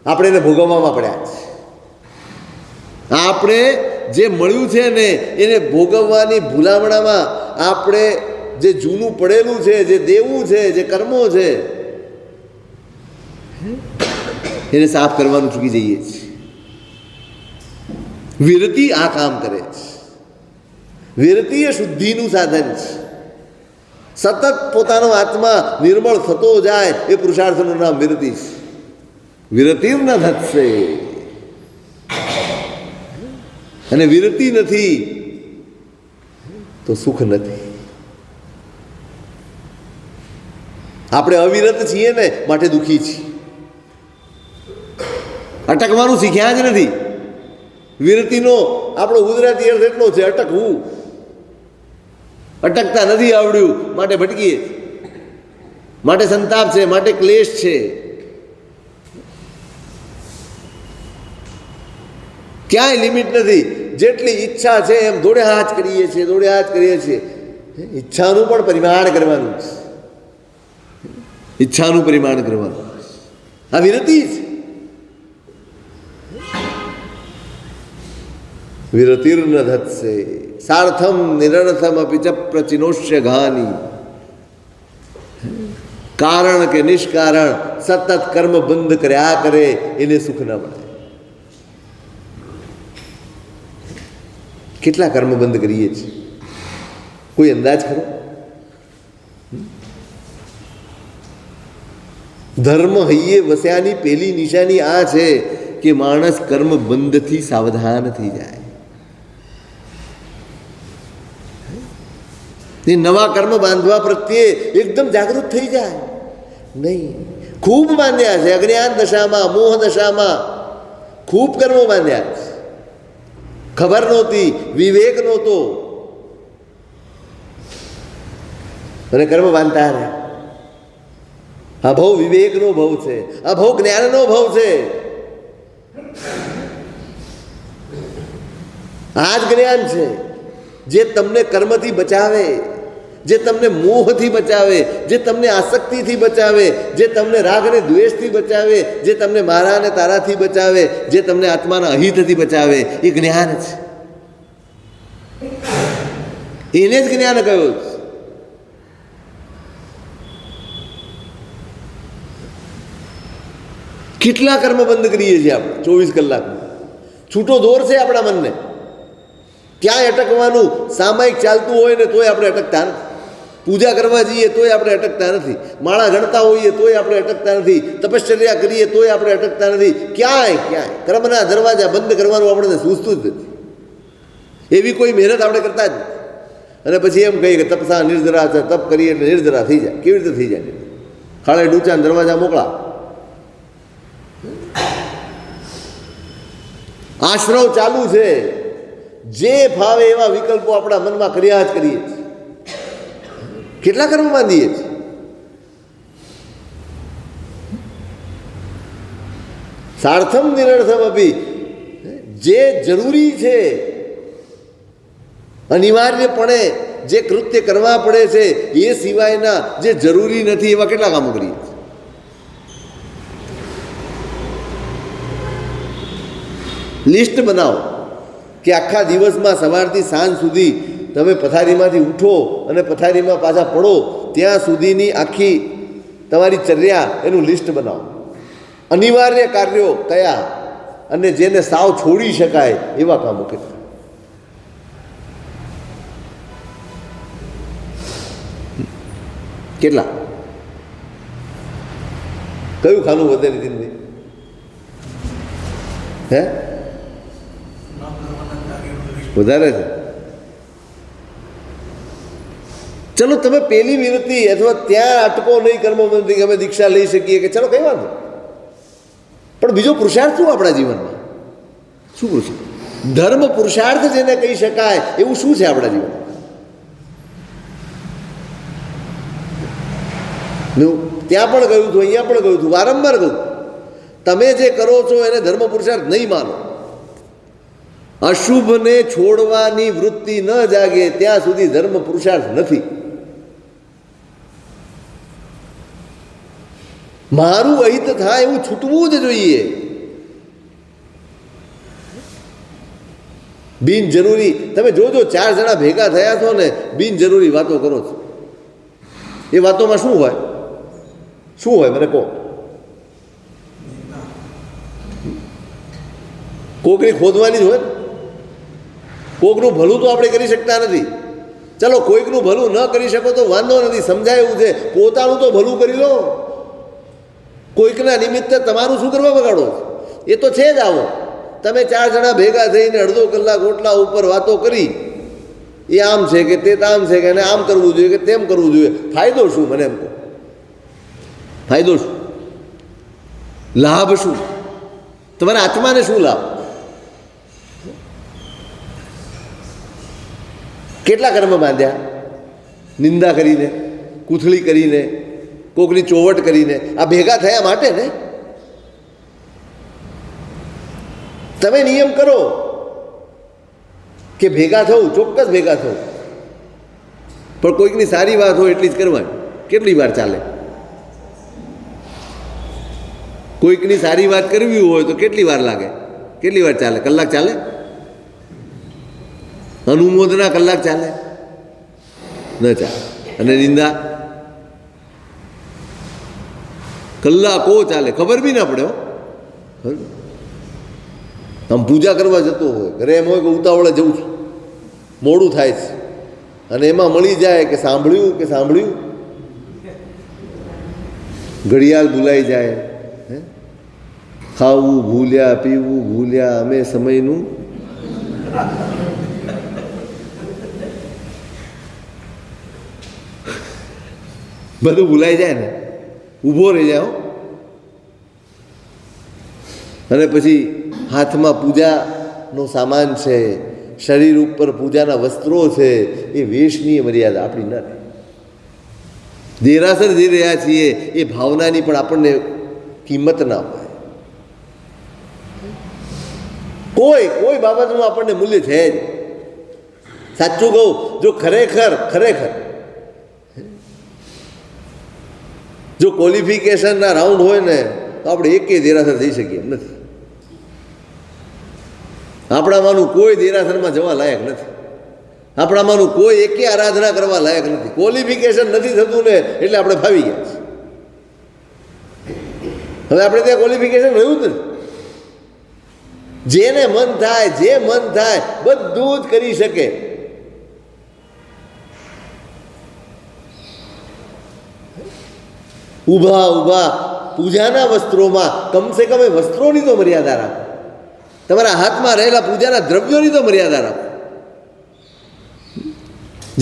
આપણે એને ભોગવવામાં પડ્યા છે. આપણે જે મળ્યું છે ને એને ભોગવવાની ભૂલામણામાં આપણે જે જૂનું પડેલું છે, જે દેવું છે, જે કર્મો છે, એને સાફ કરવાનું ચૂકી જઈએ છીએ. વિરતિ આ કામ કરે છે. વિરતિ એ શુદ્ધિનું સાધન છે. સતત પોતાનો આત્મા નિર્મળ થતો જાય એ પુરુષાર્થનું નામ વિરતિ છે. વિરતિર ન ધત્સે. અને વિરતિ નથી તો સુખ નથી. આપણે અવિરત છીએ ને માટે દુઃખી છીએ. અટકવાનું શીખ્યા જ નથી. વિરતિનો આપણો ગુજરાતી અર્થ એટલો છે, અટકવું. અટકતા નથી આવડ્યું માટે ભટકીએ, માટે સંતાપ છે, માટે ક્લેશ છે. ક્યાંય લિમિટ નથી. જેટલી ઈચ્છા છે એમ દોડે હાથ કરીએ છીએ, દોડે હાથ કરીએ છીએ. ઈચ્છાનું પણ પરિમાણ કરવાનું છે. ઈચ્છાનું પરિમાણ કરવાનું આ વિરતિ છે. વિરતિર ન ધત્સે સાર્થમ નિરર્થમ અપિ ચ પ્રચિનોષ્ય ઘાની. કારણ કે નિષ્કારણ સતત કર્મ બંધ કર્યા કરે એને સુખ ન મળે. કેટલા કર્મ બંધ કરીએ છીએ? કોઈ અંદાજ ખરો? ધર્મ હૈયે વસ્યાની પહેલી નિશાની આ છે કે માણસ કર્મ બંધથી સાવધાન થઈ જાય. એ નવા કર્મ બાંધવા પ્રત્યે એકદમ જાગૃત થઈ જાય નહીં. ખૂબ બાંધ્યા છે, અજ્ઞાન દશામાં, મોહ દશામાં ખૂબ કર્મો બાંધ્યા છે. ખબર નહોતી, વિવેક નહોતો અને કર્મ બાંધતા રહ્યા. આ ભવ વિવેકનો ભવ છે, આ ભવ જ્ઞાનનો ભવ છે. આ જ જ્ઞાન છે જે તમને કર્મથી બચાવે, જે તમને મોહથી બચાવે, જે તમને આસક્તિથી બચાવે, જે તમને રાગ અને દ્વેષથી બચાવે, જે તમને મારા અને તારાથી બચાવે, જે તમને આત્માના અહિતથી બચાવે. એ જ્ઞાન છે. એને જ જ્ઞાન કહ્યું છે. કેટલા કર્મ બંધ કરીએ છીએ આપણે 24 કલાકમાં. છૂટો દોર છે આપણા મનને. ક્યાંય અટકવાનું સામાયિક ચાલતું હોય ને તોય આપણે અટકતા નથી. પૂજા કરવા જઈએ તોય આપણે અટકતા નથી. માળા ગણતા હોઈએ તોય આપણે અટકતા નથી. તપશ્ચર્યા કરીએ તોય આપણે અટકતા નથી. ક્યાંય કર્મના દરવાજા બંધ કરવાનું આપણને સૂઝતું જ નથી. એવી કોઈ મહેનત આપણે કરતા જ નથી. અને પછી એમ કહીએ કે તપસા નિર્જરા છે, તપ કરીએ એટલે નિર્જરા થઈ જાય. કેવી રીતે થઈ જાય? ખાડે ડૂચા દરવાજા મોકલા. આશ્રવ ચાલુ છે, જે ફાવે એવા વિકલ્પો આપણા મનમાં કર્યા જ કરીએ છીએ. કેટલા કર્મ બાંધીએ છીએ. સાર્થમ નિરર્થમ અભી, જે જરૂરી છે અનિવાર્યપણે જે કૃત્ય કરવા પડે છે એ સિવાયના જે જરૂરી નથી એવા કેટલા કામો કરીએ છીએ. લિસ્ટ બનાવો કે આખા દિવસમાં સવારથી સાંજ સુધી તમે પથારીમાંથી ઉઠો અને પથારીમાં પાછા પડો ત્યાં સુધીની આખી તમારી ચર્યા એનું લિસ્ટ બનાવો. અનિવાર્ય કાર્યો કયા અને જેને સાવ છોડી શકાય એવા કામો કેટલા. કેટલા? કયું ખાનું વધે નીતિનભાઈ? હે વધારે છે? ચલો તમે પેલી વિરતિ અથવા ત્યાં અટકો નહીં કર્મબંધી કે અમે દીક્ષા લઈ શકીએ કે ચલો કઈ વાંધો, પણ બીજો પુરુષાર્થ શું આપણા જીવનમાં? શું પુરુષાર્થ? ધર્મ પુરુષાર્થ જેને કહી શકાય એવું શું છે આપણા જીવનમાં? ત્યાં પણ કહ્યું હતું, અહીંયા પણ કહ્યું હતું, વારંવાર કહ્યું, તમે જે કરો છો એને ધર્મ પુરુષાર્થ નહીં માનો. અશુભને છોડવાની વૃત્તિ ન જાગે ત્યાં સુધી ધર્મ પુરુષાર્થ નથી. મારું અહિત થાય એવું છૂટવું જ જોઈએ. બિનજરૂરી તમે જોજો 4 જણા ભેગા થયા છો ને બિનજરૂરી વાતો કરો છો. એ વાતોમાં શું હોય? શું હોય મને કહો? કોકની ખોદવાની જ હોય ને. કોકનું ભલું તો આપણે કરી શકતા નથી. ચલો કોઈકનું ભલું ન કરી શકો તો વાંધો નથી, સમજાય એવું છે. પોતાનું તો ભલું કરી લો. કોઈકના નિમિત્તે તમારું શું કરવા બગાડો? એ તો છે જ. આવો તમે 4 જણા ભેગા થઈને અડધો કલાક ઓટલા ઉપર વાતો કરી, એ આમ છે કે તે આમ છે કે એને આમ કરવું જોઈએ કે તેમ કરવું જોઈએ. ફાયદો શું? મને એમ કહો, ફાયદો શું? લાભ શું? તમારા આત્માને શું લાભ? કેટલા કર્મ બાંધ્યા? નિંદા કરીને, કૂથળી કરીને, કોકની ચોવટ કરીને. આ ભેગા થયા માટે ને. તમે નિયમ કરો કે ભેગા થવું, ચોક્કસ ભેગા થવું, પણ કોઈકની સારી વાત હોય એટલી જ કરવાની. કેટલી વાર ચાલે? કોઈકની સારી વાત કરવી હોય તો કેટલી વાર લાગે? કેટલી વાર ચાલે? કલાક ચાલે? અનુમોદના કલાક ચાલે? ન ચાલે. અને નિંદા કલાકો ચાલે, ખબર બી ના પડે. આમ પૂજા કરવા જતો હોય, ઘરે એમ હોય કે ઉતાવળે જવું છું, મોડું થાય છે, અને એમાં મળી જાય કે સાંભળ્યું કે સાંભળ્યું, ઘડિયાળ ભૂલાઈ જાય. ખાવું ભૂલ્યા, પીવું ભૂલ્યા, અમે સમયનું બધું ભૂલાઈ જાય ને, ઊભો રહી જાય. અને પછી હાથમાં પૂજાનો સામાન છે, શરીર ઉપર પૂજાના વસ્ત્રો છે, એ વેશની મર્યાદા આપણી ન રહે. દેરાસર જઈ રહ્યા છીએ એ ભાવનાની પણ આપણને કિંમત ના હોય. કોઈ બાબતનું આપણને મૂલ્ય છે જ. સાચું કહું, જો ખરેખર જો ક્વોલિફિકેશનના રાઉન્ડ હોય ને તો આપણે એકે દેરાસર જઈ શકીએ એમ નથી. આપણામાંનું કોઈ દેરાસરમાં જવા લાયક નથી. આપણામાંનું કોઈ એકે આરાધના કરવા લાયક નથી. ક્વોલિફિકેશન નથી થતું ને એટલે આપણે ફાવી ગયા છીએ. હવે આપણે ત્યાં ક્વોલિફિકેશન રહ્યું જ નથી. જેને મન થાય, જે મન થાય બધું જ કરી શકે. ઊભા પૂજાના વસ્ત્રોમાં કમસે કમ એ વસ્ત્રોની તો મર્યાદા રાખો. તમારા હાથમાં રહેલા પૂજાના દ્રવ્યોની તો મર્યાદા રાખો.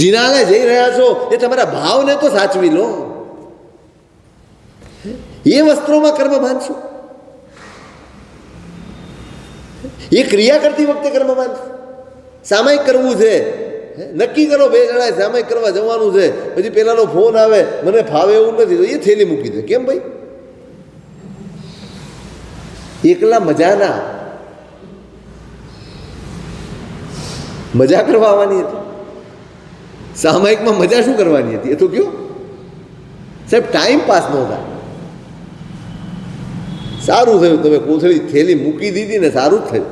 જિનાલય જઈ રહ્યા છો એ તમારા ભાવને તો સાચવી લો. એ વસ્ત્રોમાં કર્મ બાંધશો, એ ક્રિયા કરતી વખતે કર્મ બાંધશો. સામાયિક કરવું છે, નક્કી કરો 2 જણાએ સામાયિક કરવા જવાનું છે, પછી પેલાનો ફોન આવે મને ફાવે એવું નથી તો એ થેલી મૂકી દે. કેમ ભાઈ? એકલા મજાના મજા કરવા આવવાની હતી. સામાયિકમાં મજા શું કરવાની હતી? એ તો કયો સાહેબ, ટાઈમ પાસ ન થાય. સારું થયું તમે કોથળી થેલી મૂકી દીધી ને, સારું જ થયું.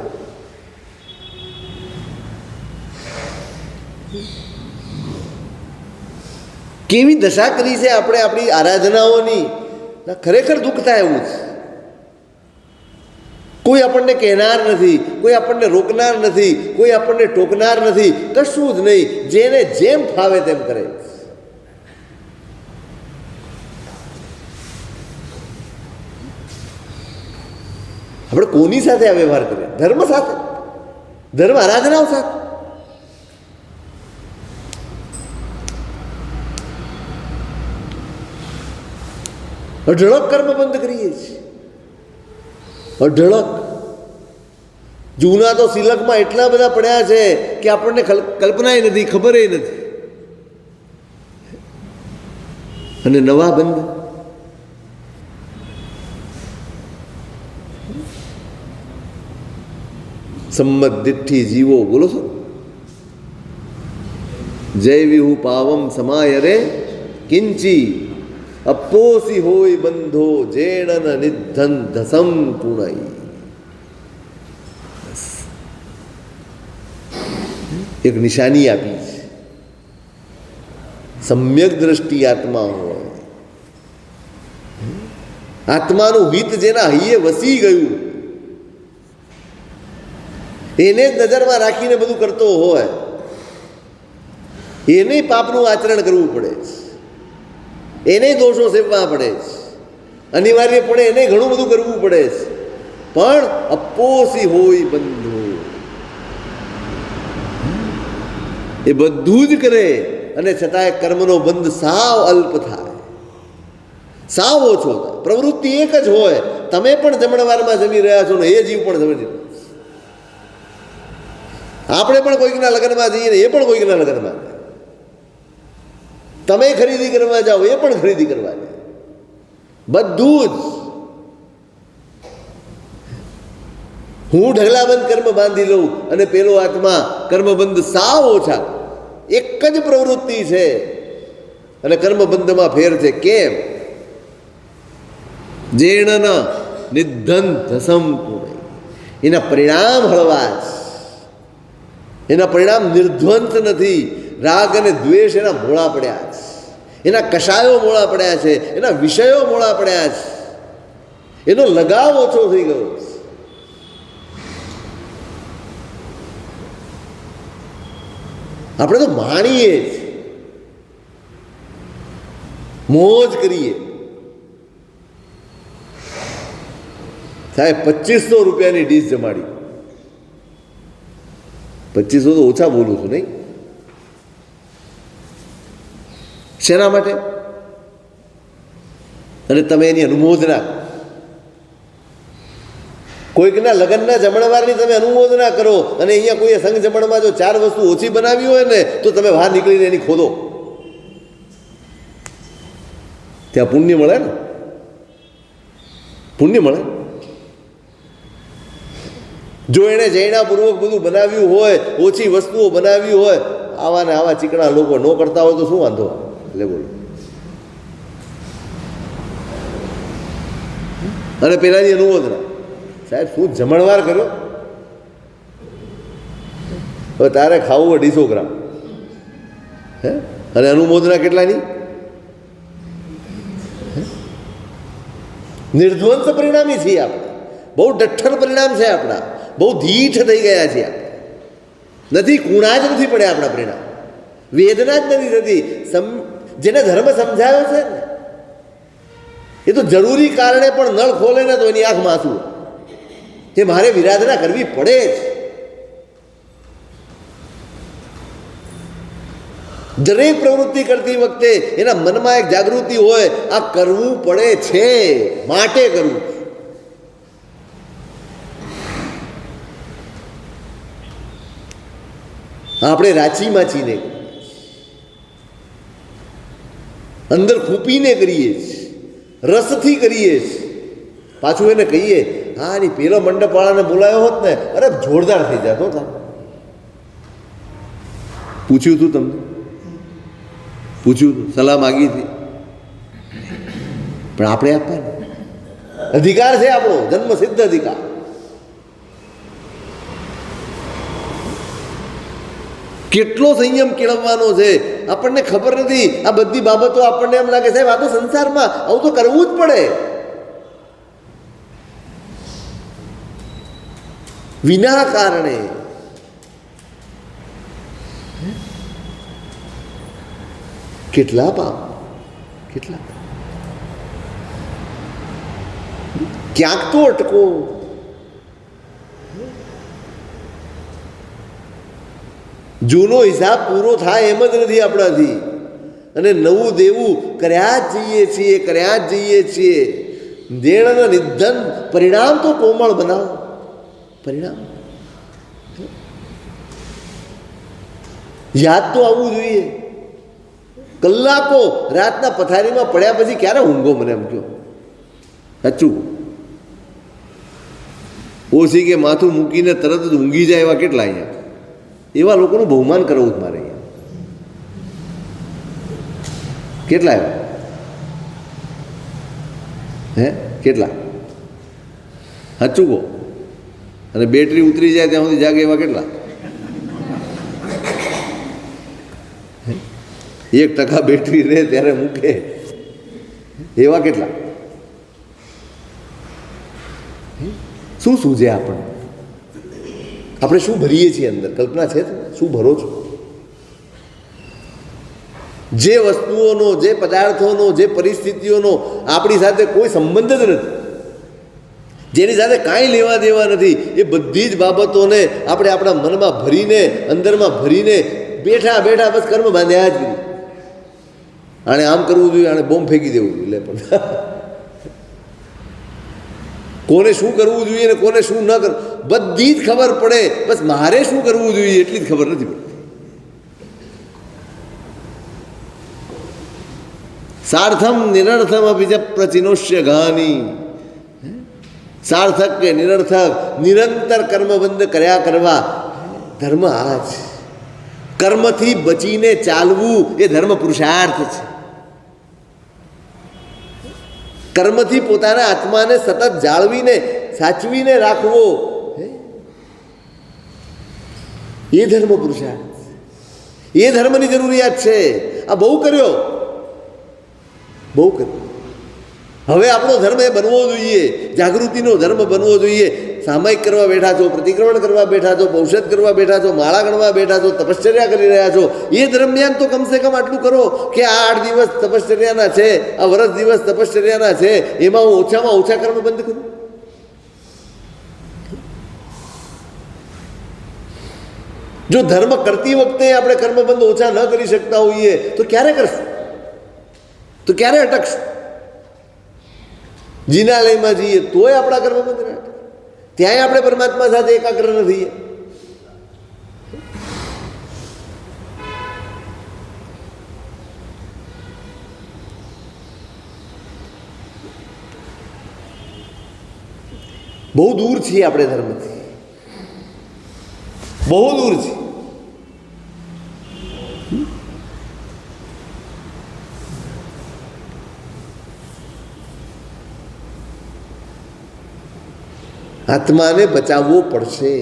કેવી દશા કરી છે આપણે આપણી આરાધનાઓની, ખરેખર દુઃખ થાય એવું છે. કોઈ આપણને કહેનાર નથી, કોઈ આપણને રોકનાર નથી, કોઈ આપણને ટોકનાર નથી, કશું જ નહીં. જેને જેમ ફાવે તેમ કરે. આપણે કોની સાથે આ વ્યવહાર કરીએ? ધર્મ સાથે, ધર્મ આરાધનાઓ સાથે. અઢળક કર્મ બંધ કરીએ છીએ, અઢળક. જૂના તો સિલકમાં એટલા બધા પડ્યા છે કે આપણને કલ્પનાય નથી, ખબરેય નથી. અને નવા બંધ. સંમત દિઠ્ઠી જીવો બોલો છો. જય વિહુ પાવમ સમાય રે કિંચી અપોસી હોય બંધો જેણન નિધન ધસમ પુણઈ. એક નિશાની આપી છે. સમ્યક દ્રષ્ટિ આત્મા હોય, આત્માનું હિત જેના હૈયે વસી ગયું, એને જ નજરમાં રાખીને બધું કરતો હોય, એને પાપનું આચરણ કરવું પડે છે, એને દોષો સેવવા પડે છે, અનિવાર્યપણે એને ઘણું બધું કરવું પડે છે. પણ અપોસી હોય બંધુ, એ બધું જ કરે અને છતાંય કર્મનો બંધ સાવ અલ્પ થાય, સાવ ઓછો થાય. પ્રવૃત્તિ એક જ હોય. તમે પણ જમણવારમાં જમી રહ્યા છો ને એ જીવ પણ જમી રહ્યો. આપણે પણ કોઈકના લગ્નમાં જઈએ ને એ પણ કોઈકના લગ્નમાં જાય. તમે ખરીદી કરવા જાઓ એ પણ ખરીદી કરવા જાય. બધું જ. હું ઢગલાબંધ કર્મ બાંધી લઉં અને પેલો આત્મા કર્મબંધ સાવ ઓછા. એક જ પ્રવૃત્તિ છે અને કર્મબંધમાં ફેર છે. કેમ? જેણન નિધન ધસમ પુણે. એના પરિણામ હળવા છે, એના પરિણામ નિર્ધ્વંસ નથી. રાગ અને દ્વેષ એના મોળા પડ્યા છે, એના કષાયો મોળા પડ્યા છે, એના વિષયો મોળા પડ્યા છે, એનો લગાવ ઓછો થઈ ગયો છે. આપણે તો માણીએ જ, મોજ કરીએ. સાહેબ 2500 રૂપિયાની ડીશ જમાડી. 2500 તો ઓછા બોલું છું નહીં? શેના માટે? અને તમે એની અનુમોદના, કોઈકના લગ્નના જમણવારની તમે અનુમોદના કરો અને અહીંયા કોઈ સંઘ જમણમાં જો 4 વસ્તુ ઓછી બનાવી હોય ને તો તમે બહાર નીકળીને એની ખોદો, ત્યાં પુણ્ય મળે ને, પુણ્ય મળે. જો એણે જૈનાપૂર્વક બધું બનાવ્યું હોય, ઓછી વસ્તુઓ બનાવી હોય, આવા ને આવા ચીકણા લોકો ન કરતા હોય તો શું વાંધો? એટલે બોલો. અને પેલાની અનુમોદના, સાહેબ શું જમણવાર કર્યો, હવે તારે ખાવું હોય 250 ગ્રામ, હે, અને અનુમોદના કેટલાની? નિર્ધ્વંસ પરિણામી છીએ આપણે, બહુ ડઠ્ઠર પરિણામ છે આપણા, બહુ ધીઠ થઈ ગયા છીએ આપણે. નથી, કુણા જ નથી પડ્યા આપણા પરિણામ, વેદના જ નથી થતી. જેને ધર્મ સમજાયો છે ને એ તો જરૂરી કારણે પણ નળ ખોલે ને તો એની આંખમાં આંસુ, કે મારે વિરાધના કરવી પડે જ. દરેક પ્રવૃત્તિ કરતી વખતે એના મનમાં એક જાગૃતિ હોય, આ કરવું પડે છે, માટે કરવું. આપણે રાચી માચીને અંદર ખૂપીને કરીએ છીએ, રસથી કરીએ છીએ. પાછું એને કહીએ, હા ની પેલો મંડપવાળાને બોલાયો હોત ને, અરે જોરદાર થઈ જતો. પૂછ્યું હતું તમને, પૂછ્યું હતું, સલાહ માગી હતી, પણ આપણે આપવાનું અધિકાર છે, આપણો જન્મસિદ્ધ અધિકાર. કેટલો સંયમ કેળવવાનો છે આપણને ખબર નથી. આ બધી બાબતો આપણને એમ લાગે સાહેબ આ તો સંસારમાં આવું તો કરવું જ પડે, વિના કારણે. કેટલા પાપ, કેટલા, ક્યાંક તો અટકો. જૂનો હિસાબ પૂરો થાય એમ જ નથી આપણાથી, અને નવું દેવું કર્યા જ જઈએ છીએ, કર્યા જ જઈએ છીએ. દેણના નિધન પરિણામ તો કોમળ બનાવો, પરિણામ યાદ તો આવવું જોઈએ. કલાકો રાતના પથારીમાં પડ્યા પછી ક્યારે ઊંઘો, મને એમ કહો સાચું. ઓછી કે માથું મૂકીને તરત જ ઊંઘી જાય એવા કેટલા અહીંયા, એવા લોકોનું બહુમાન કરવું જ મારે અહીંયા. કેટલા એવા, હે કેટલા? સાચું કહો. અને બેટરી ઉતરી જાય ત્યાં સુધી જાગે એવા કેટલા? 1% બેટરી રહે ત્યારે મૂકે એવા કેટલા? શું સૂજે આપણને? આપણે શું ભરીએ છીએ અંદર? કલ્પના છે શું ભરો છો? જે વસ્તુઓનો, જે પદાર્થોનો, જે પરિસ્થિતિઓનો આપણી સાથે કોઈ સંબંધ જ નથી, જેની સાથે કાંઈ લેવા દેવા નથી, એ બધી જ બાબતોને આપણે આપણા મનમાં ભરીને, અંદરમાં ભરીને બેઠા બેઠા બસ કર્મ બાંધ્યા જ કરી. આણે આમ કરવું જોઈએ, આણે બોમ્બ ફેંકી દેવું જોઈએ. એટલે પણ કોને શું કરવું જોઈએ ને કોને શું ન કરવું બધી જ ખબર પડે, બસ મારે શું કરવું જોઈએ એટલી જ ખબર નથી પડતી. સાર્થમ નિરર્થમ અભિજ પ્રચિનોષ્ય ઘાની. સાર્થક કે નિરર્થક નિરંતર કર્મબંધ કર્યા કરવા ધર્મ આ છે. કર્મથી બચીને ચાલવું એ ધર્મ પુરુષાર્થ છે. કર્મથી પોતાના આત્માને સતત જાળવીને સાચવીને રાખવો એ ધર્મ પુરુષાર્થ, એ ધર્મની જરૂરિયાત છે. આ બહુ કર્યો, બહુ કર્યો. હવે આપણો ધર્મ એ બનવો જોઈએ, જાગૃતિનો ધર્મ બનવો જોઈએ. સામાયિક કરવા બેઠા છો, પ્રતિક્રમણ કરવા બેઠા છો, ઔષધ કરવા બેઠા છો, માળા ગણવા બેઠા છો, તપશ્ચર્યા કરી રહ્યા છો, એ દરમિયાન તો કમસે કમ આટલું કરો કે આ 8 દિવસ તપશ્ચર્યાના છે, આ વર્ષ દિવસ તપશ્ચર્યાના છે, એમાં હું ઓછામાં ઓછા કર્મ બંધ કરું. જો ધર્મ કરતી વખતે આપણે કર્મબંધ ઓછા ન કરી શકતા હોઈએ તો ક્યારે કરશું? તો ક્યારે અટકશું? જિનાલયમાં જઈએ તોય આપણા કર્મ બંધ રહે, ત્યાંય આપણે પરમાત્મા સાથે એકાગ્ર ન થઈએ. બહુ દૂર છીએ આપણે ધર્મથી, બહુ દૂર છીએ. આત્માને બચાવવો પડશે.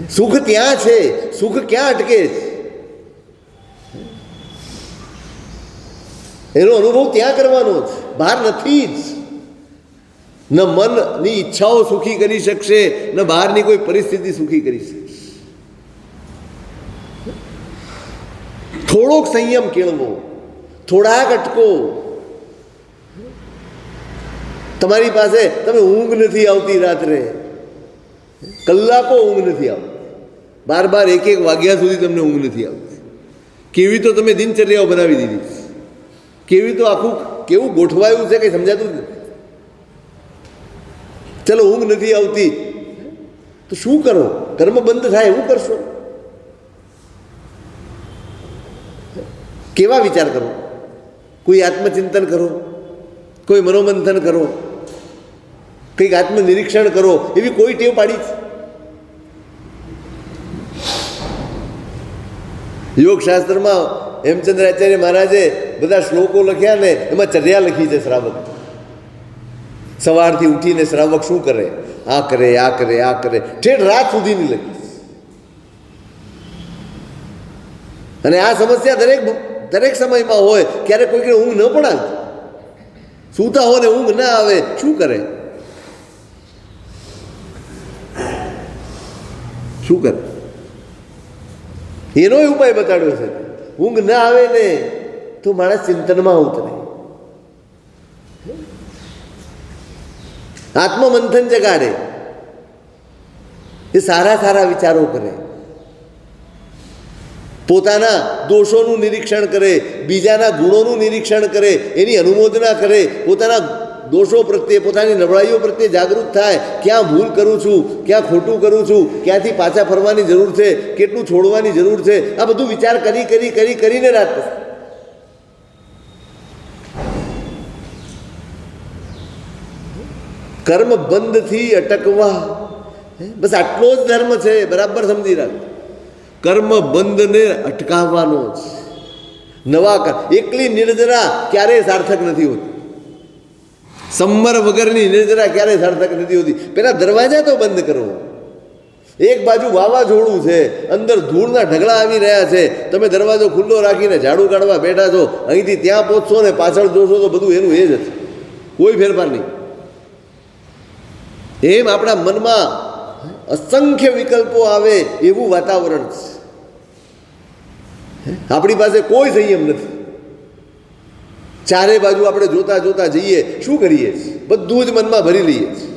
સુખ ત્યાં છે, સુખ ક્યાં અટકે છે? એનો અનુભવ ત્યાં કરવાનો છે, બહાર નથી જ. ન મનની ઈચ્છાઓ સુખી કરી શકશે, ન બહારની કોઈ પરિસ્થિતિ સુખી કરી શકશે. થોડોક સંયમ કેળવો, થોડાક અટકો. તમારી પાસે તમે ઊંઘ નથી આવતી, રાત્રે કલાકો ઊંઘ નથી આવતી, બાર બાર એક એક વાગ્યા સુધી તમને ઊંઘ નથી આવતી. કેવી તો તમે દિનચર્યાઓ બનાવી દીધી, કેવી તો આખું કેવું ગોઠવાયું છે કંઈ સમજાતું જ નથી. ચલો ઊંઘ નથી આવતી તો શું કરો? કર્મ બંધ થાય એવું કરશો? કેવા વિચાર કરો? કોઈ આત્મચિંતન કરો, કોઈ મનોમંથન કરો, કંઈક આત્મનિરીક્ષણ કરો. એવી કોઈ ટેવ પાડી છે? યોગશાસ્ત્રમાં હેમચંદ્રાચાર્ય મહારાજે બધા શ્લોકો લખ્યા ને એમાં ચર્યા લખી છે શ્રાવક. સવારથી ઉઠીને શ્રાવક શું કરે? આ કરે, આ કરે, આ કરે, ઠેઠ રાત સુધીની લખી. અને આ સમસ્યા દરેક સમયમાં હોય. ક્યારેક કોઈને ઊંઘ ન પણ આવે, સૂતા હોય ને ઊંઘ ના આવે, શું કરે? શું કરે? એનો ઉપાય બતાડ્યો છે. ઊંઘ ના આવે ને તો માણસ ચિંતનમાં ઉતરે, આત્મમંથન જગાડે, એ સારા સારા વિચારો કરે, પોતાના દોષોનું નિરીક્ષણ કરે, બીજાના ગુણોનું નિરીક્ષણ કરે, એની અનુમોદના કરે, પોતાના દોષો પ્રત્યે, પોતાની નબળાઈઓ પ્રત્યે જાગૃત થાય. ક્યાં ભૂલ કરું છું, ક્યાં ખોટું કરું છું, ક્યાંથી પાછા ફરવાની જરૂર છે, કેટલું છોડવાની જરૂર છે, આ બધું વિચાર કરીને રાત પસાર. કર્મ બંધથી અટકવા, બસ આટલો જ ધર્મ છે. બરાબર સમજી રાખ. કર્મ બંધને અટકાવવાનો જ. નવા એકલી નિર્જરા ક્યારેય સાર્થક નથી હોતી. સંમર વગરની નિર્જરા ક્યારેય સાર્થક નથી હોતી. પેલા દરવાજા તો બંધ કરો. એક બાજુ વાવાઝોડું છે, અંદર ધૂળના ઢગલા આવી રહ્યા છે, તમે દરવાજો ખુલ્લો રાખીને ઝાડુ કાઢવા બેઠા છો. અહીંથી ત્યાં પહોંચશો ને પાછળ જોશો તો બધું એનું એ જ હશે, કોઈ ફેરફાર નહીં. એમ આપણા મનમાં અસંખ્ય વિકલ્પો આવે એવું વાતાવરણ છે. આપણી પાસે કોઈ સંયમ નથી. ચારે બાજુ આપણે જોતા જોતા જઈએ, શું કરીએ? બધું જ મનમાં ભરી લઈએ છીએ.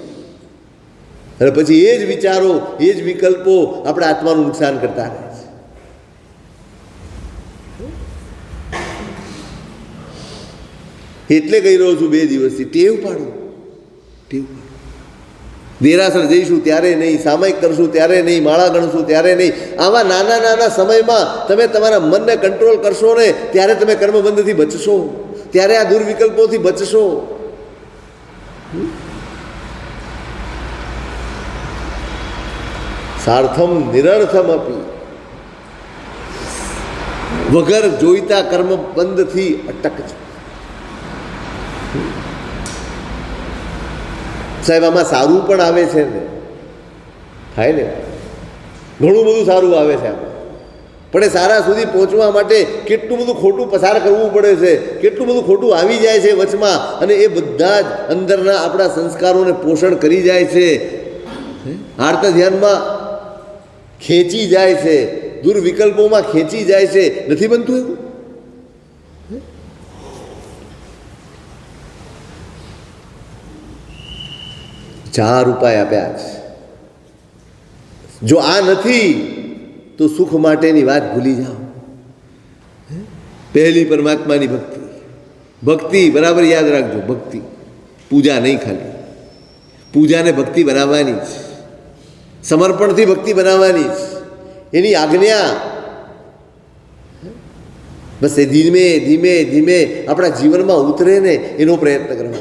અને પછી એ જ વિચારો, એ જ વિકલ્પો આપણે આત્માનું નુકસાન કરતા રહે છે. એટલે કહી રહ્યો છું 2 દિવસથી, ટેવ પાડો, ટેવ પાડો. દેરાસર જઈશું ત્યારે નહીં, સામાયિક કરશું ત્યારે નહીં, માળા ગણશું ત્યારે નહીં. આવા નાના નાના સમયમાં તમે તમારા મનને કંટ્રોલ કરશો ને, ત્યારે તમે કર્મબંધથી બચશો, ત્યારે આ દુર્વિકલ્પોથી બચશો. સાર્થમ નિરર્થમ અપી, વગર જોઈતા કર્મબંધથી અટકજો. સાહેબ આમાં સારું પણ આવે છે ને, થાય ને, ઘણું બધું સારું આવે છે આમાં. પણ એ સારા સુધી પહોંચવા માટે કેટલું બધું ખોટું પસાર કરવું પડે છે, કેટલું બધું ખોટું આવી જાય છે વચમાં. અને એ બધા જ અંદરના આપણા સંસ્કારોને પોષણ કરી જાય છે, આર્ત ધ્યાનમાં ખેંચી જાય છે, દુર્વિકલ્પોમાં ખેંચી જાય છે. નથી બનતું એવું? 4 ઉપાય આપ્યા છે. જો આ નથી તો સુખ માટેની વાત ભૂલી જાઓ. પહેલી પરમાત્માની ભક્તિ. ભક્તિ બરાબર યાદ રાખજો, ભક્તિ. પૂજા નહીં, ખાલી પૂજાને ભક્તિ બનાવવાની જ, સમર્પણથી ભક્તિ બનાવવાની જ, એની આજ્ઞા. બસ એ ધીમે ધીમે ધીમે આપણા જીવનમાં ઉતરે ને એનો પ્રયત્ન કરવાનો.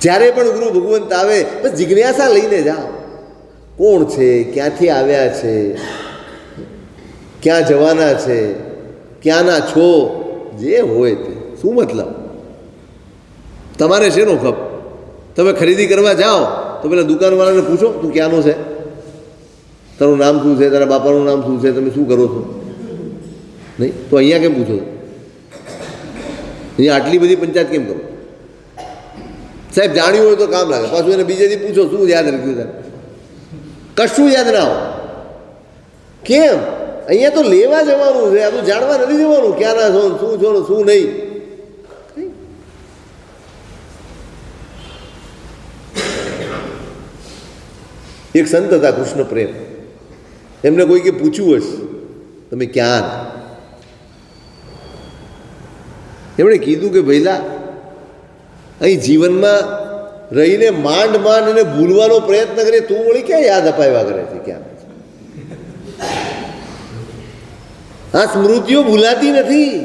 જ્યારે પણ ગુરુ ભગવંત આવે બસ જિજ્ઞાસા લઈને જાઓ. કોણ છે, ક્યાંથી આવ્યા છે, ક્યાં જવાના છે, ક્યાંના છો, જે હોય તે. શું મતલબ? તમારે શેનો ખપ? તમે ખરીદી કરવા જાઓ તો પેલા દુકાનવાળાને પૂછો તું ક્યાંનો છે, તારું નામ શું છે, તારા બાપાનું નામ શું છે, તમે શું કરો છો? નહીં તો અહીંયા કેમ પૂછો? અહીંયા આટલી બધી પંચાયત કેમ કરો? સાહેબ જાણ્યું હોય તો કામ લાગે. પાછું એને બીજેથી પૂછો શું યાદ રાખ્યું તારે? કશું યાદ ના હોય. કેમ? અહીંયા તો લેવા જવાનું છે, આ તો જાણવા નથી જવાનું ક્યાંના છો, શું છો ને શું નહીં. એક સંત હતા કૃષ્ણ પ્રેમ, એમને કોઈકે પૂછ્યું હશે તમે ક્યાં? એમણે કીધું કે ભઈલા અહીં જીવનમાં રહીને માંડ માંડ અને ભૂલવાનો પ્રયત્ન કરીએ તું વળી ક્યાં યાદ અપાવ્યા કરે છે? ક્યાં? આ સ્મૃતિઓ ભૂલાતી નથી.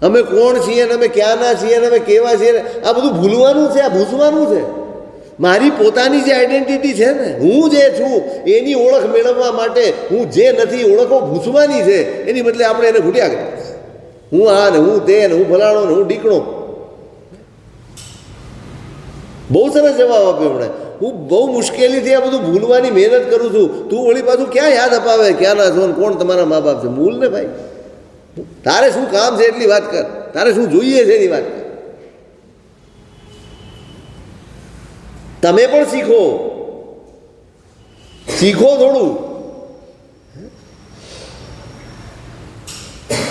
અમે કોણ છીએ ને અમે ક્યાંના છીએ ને અમે કેવા છીએ, આ બધું ભૂલવાનું છે, આ ભૂસવાનું છે. મારી પોતાની જે આઈડેન્ટિટી છે ને, હું જે છું એની ઓળખ મેળવવા માટે હું જે નથી ઓળખો ભૂસવાની છે, એની બદલે આપણે એને ઘૂંટ્યા કરીએ. હું આ ને હું તે ને હું ફલાણો ને હું ડીકણો. બહુ સરસ જવાબ આપ્યો એમણે. હું બહુ મુશ્કેલીથી આ બધું ભૂલવાની મહેનત કરું છું, તું વળી પાછું ક્યાં યાદ અપાવે ક્યાંના છો ને કોણ તમારા મા બાપ છે? ભૂલ ને ભાઈ, તારે શું કામ છે એટલી વાત કર, તારે શું જોઈએ છે એની વાત કર. તમે પણ શીખો, શીખો થોડું.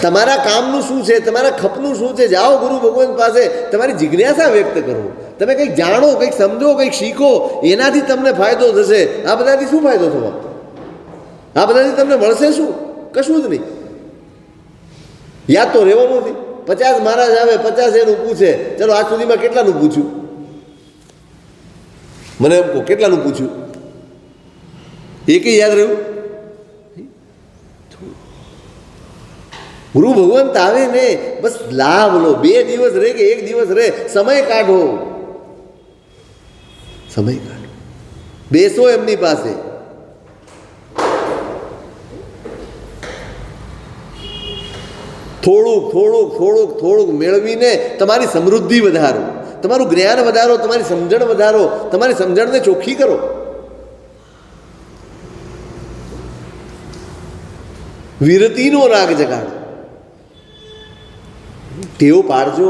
તમારા કામનું શું છે, તમારા ખપનું શું છે, જાઓ ગુરુ ભગવાન પાસે, તમારી જિજ્ઞાસા વ્યક્ત કરો. તમે કંઈક જાણો, કંઈક સમજો, કંઈક શીખો, એનાથી તમને ફાયદો થશે. આ બધાથી શું ફાયદો થવાનો? આ બધાથી તમને મળશે શું? કશું જ નહીં. યાદ તો રહેવાનું નથી. 50 મહારાજ આવે, 50 એનું પૂછે. ચલો આજ સુધીમાં કેટલાનું પૂછ્યું? મને એમ કહો કેટલાનું પૂછ્યું? એકેય યાદ રહ્યું? ગુરુ ભગવંત આવે ને બસ લાભ લો. 2 દિવસ રહે કે 1 દિવસ રહે, સમય કાઢો, સમય કાઢો, બેસો એમની પાસે. થોડુંક થોડુંક થોડુંક થોડુંક મેળવીને તમારી સમૃદ્ધિ વધારો, તમારું જ્ઞાન વધારો, તમારી સમજણ વધારો, તમારી સમજણને ચોખ્ખી કરો. વિરતિનો રાગ જગાડો, ટેવ પાડજો,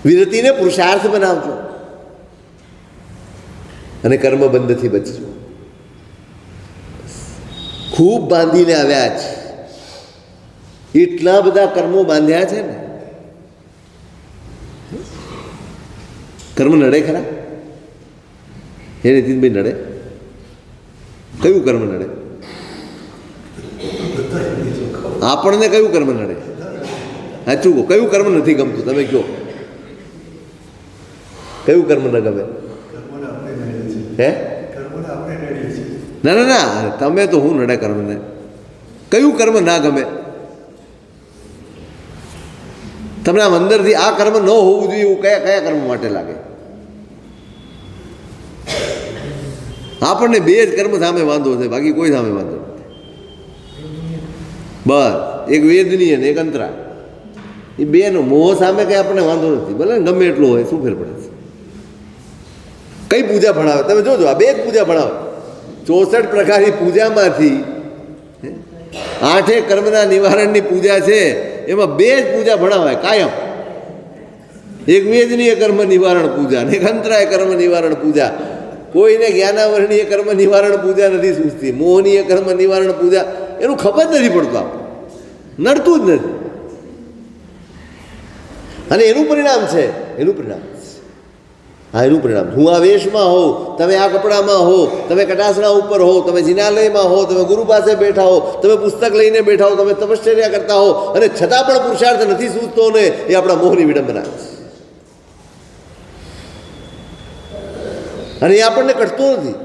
વિરતિને પુરુષાર્થ બનાવજો અને કર્મબંધથી બચજો. ખૂબ બાંધીને આવ્યા છે, એટલા બધા કર્મો બાંધ્યા છે ને. કર્મ નડે ખરા? હે નીતિનભાઈ, નડે? કયું કર્મ નડે? આપણને કયું કર્મ નડે? સાચું કહો, કયું કર્મ નથી ગમતું? તમે કહો, કયું કર્મ ન ગમે? હે? ના ના ના, તમે તો હું નડે કર્મને? કયું કર્મ ના ગમે તમને? આમ અંદરથી આ કર્મ ન હોવું જોઈએ એવું કયા કયા કર્મ માટે લાગે? આપણને 2 જ કર્મ સામે વાંધો છે, બાકી કોઈ સામે વાંધો નથી. બસ એક વેદની અને એક અંતરા, એ 2નો મોહ સામે કંઈ આપણને વાંધો નથી. ભલે ગમે એટલો હોય, શું ફેર પડે છે? કઈ પૂજા ભણાવે? તમે જોજો, આ 2 જ પૂજા ભણાવે. 64 પ્રકારની પૂજામાંથી 8 કર્મના નિવારણની પૂજા છે, એમાં 2 જ પૂજા ભણાવાય કાયમ. એક વેદનીય કર્મ નિવારણ પૂજા અને એક અંતરાય કર્મ નિવારણ પૂજા. કોઈને જ્ઞાનાવરણીય કર્મ નિવારણ પૂજા નથી સૂચતી, મોહનીય કર્મ નિવારણ પૂજા એનું ખબર નથી પડતું, આપણે નડતું જ નથી. અને એનું પરિણામ છે, એનું પરિણામ આ એનું પરિણામ. હું આ વેશમાં હોઉં, તમે આ કપડામાં હો, તમે કટાસણા ઉપર હો, તમે જિનાલયમાં હો, તમે ગુરુ પાસે બેઠા હો, તમે પુસ્તક લઈને બેઠા હો, તમે તપશ્ચર્યા કરતા હો, અને છતાં પણ પુરુષાર્થ નથી સૂચતો ને, એ આપણા મોહની વિડંબના છે. અને એ આપણને કટતો નથી.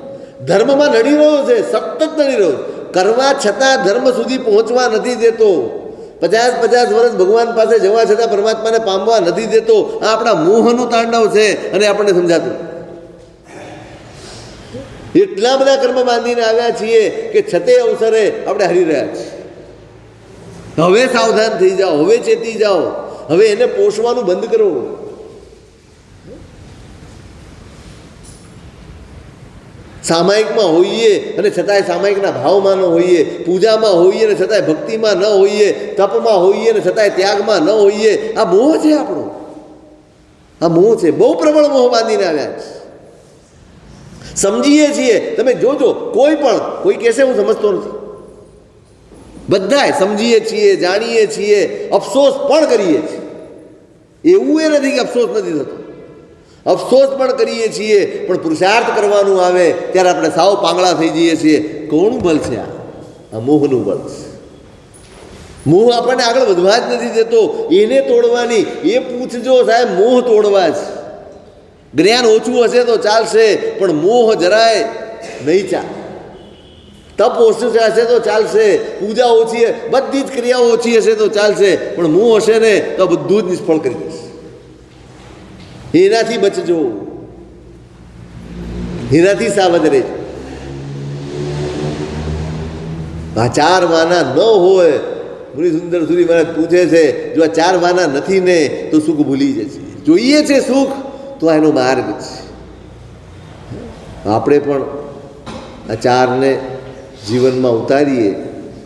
ધર્મમાં નડી રહ્યો છે, સતત નડી રહ્યો છે, કરવા છતાં ધર્મ સુધી પહોંચવા નથી દેતો. 50 વર્ષ ભગવાન પાસે જવા છતાં પરમાત્માને પામવા નથી દેતો. આ આપણા મોહનું તાંડવ છે અને આપણને સમજાતું. એટલા બધા કર્મ બાંધીને આવ્યા છીએ કે છતે અવસરે આપણે હરી રહ્યા છીએ. હવે સાવધાન થઈ જાઓ, હવે ચેતી જાઓ, હવે એને પોષવાનું બંધ કરો. સામાયિકમાં હોઈએ અને છતાંય સામાયિકના ભાવમાં ન હોઈએ, પૂજામાં હોઈએ ને છતાંય ભક્તિમાં ન હોઈએ, તપમાં હોઈએ ને છતાંય ત્યાગમાં ન હોઈએ. આ મોહ છે આપણો, આ મોહ છે. બહુ પ્રબળ મોહ બાંધીને આવ્યા છે. સમજીએ છીએ, તમે જોજો, કોઈ કહેશે હું સમજતો નથી. બધાય સમજીએ છીએ, જાણીએ છીએ, અફસોસ પણ કરીએ છીએ. એવું એ નથી કે અફસોસ નથી થતો, અફસોસ પણ કરીએ છીએ, પણ પુરુષાર્થ કરવાનું આવે ત્યારે આપણે સાવ પાંગળા થઈ જઈએ છીએ. કોનું બળ છે? આ મોહનું બળ છે. મોહ આપણને આગળ વધવા જ નથી દેતો. એને તોડવાની એ પૂછજો સાહેબ, મોહ તોડવા જ. જ્ઞાન ઓછું હશે તો ચાલશે, પણ મોહ જરાય નહીં ચાલે. તપ ઓછું હશે તો ચાલશે, પૂજા ઓછી, બધી જ ક્રિયાઓ ઓછી હશે તો ચાલશે, પણ મોહ હશે ને તો બધું જ નિષ્ફળ કરી દેશે. એનાથી બચજો, એનાથી સાવધ રહેજો. આ 4 વાના ન હોય, મુનિ સુંદર સુરી મહારાજ પૂછે છે, જો આ 4 વાના નથી ને તો સુખ ભૂલી જશે. જોઈએ છે સુખ તો એનો માર્ગ છે. આપણે પણ આ 4ને જીવનમાં ઉતારીએ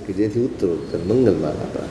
કે જેથી ઉત્તરોત્તર મંગલમાં આપણા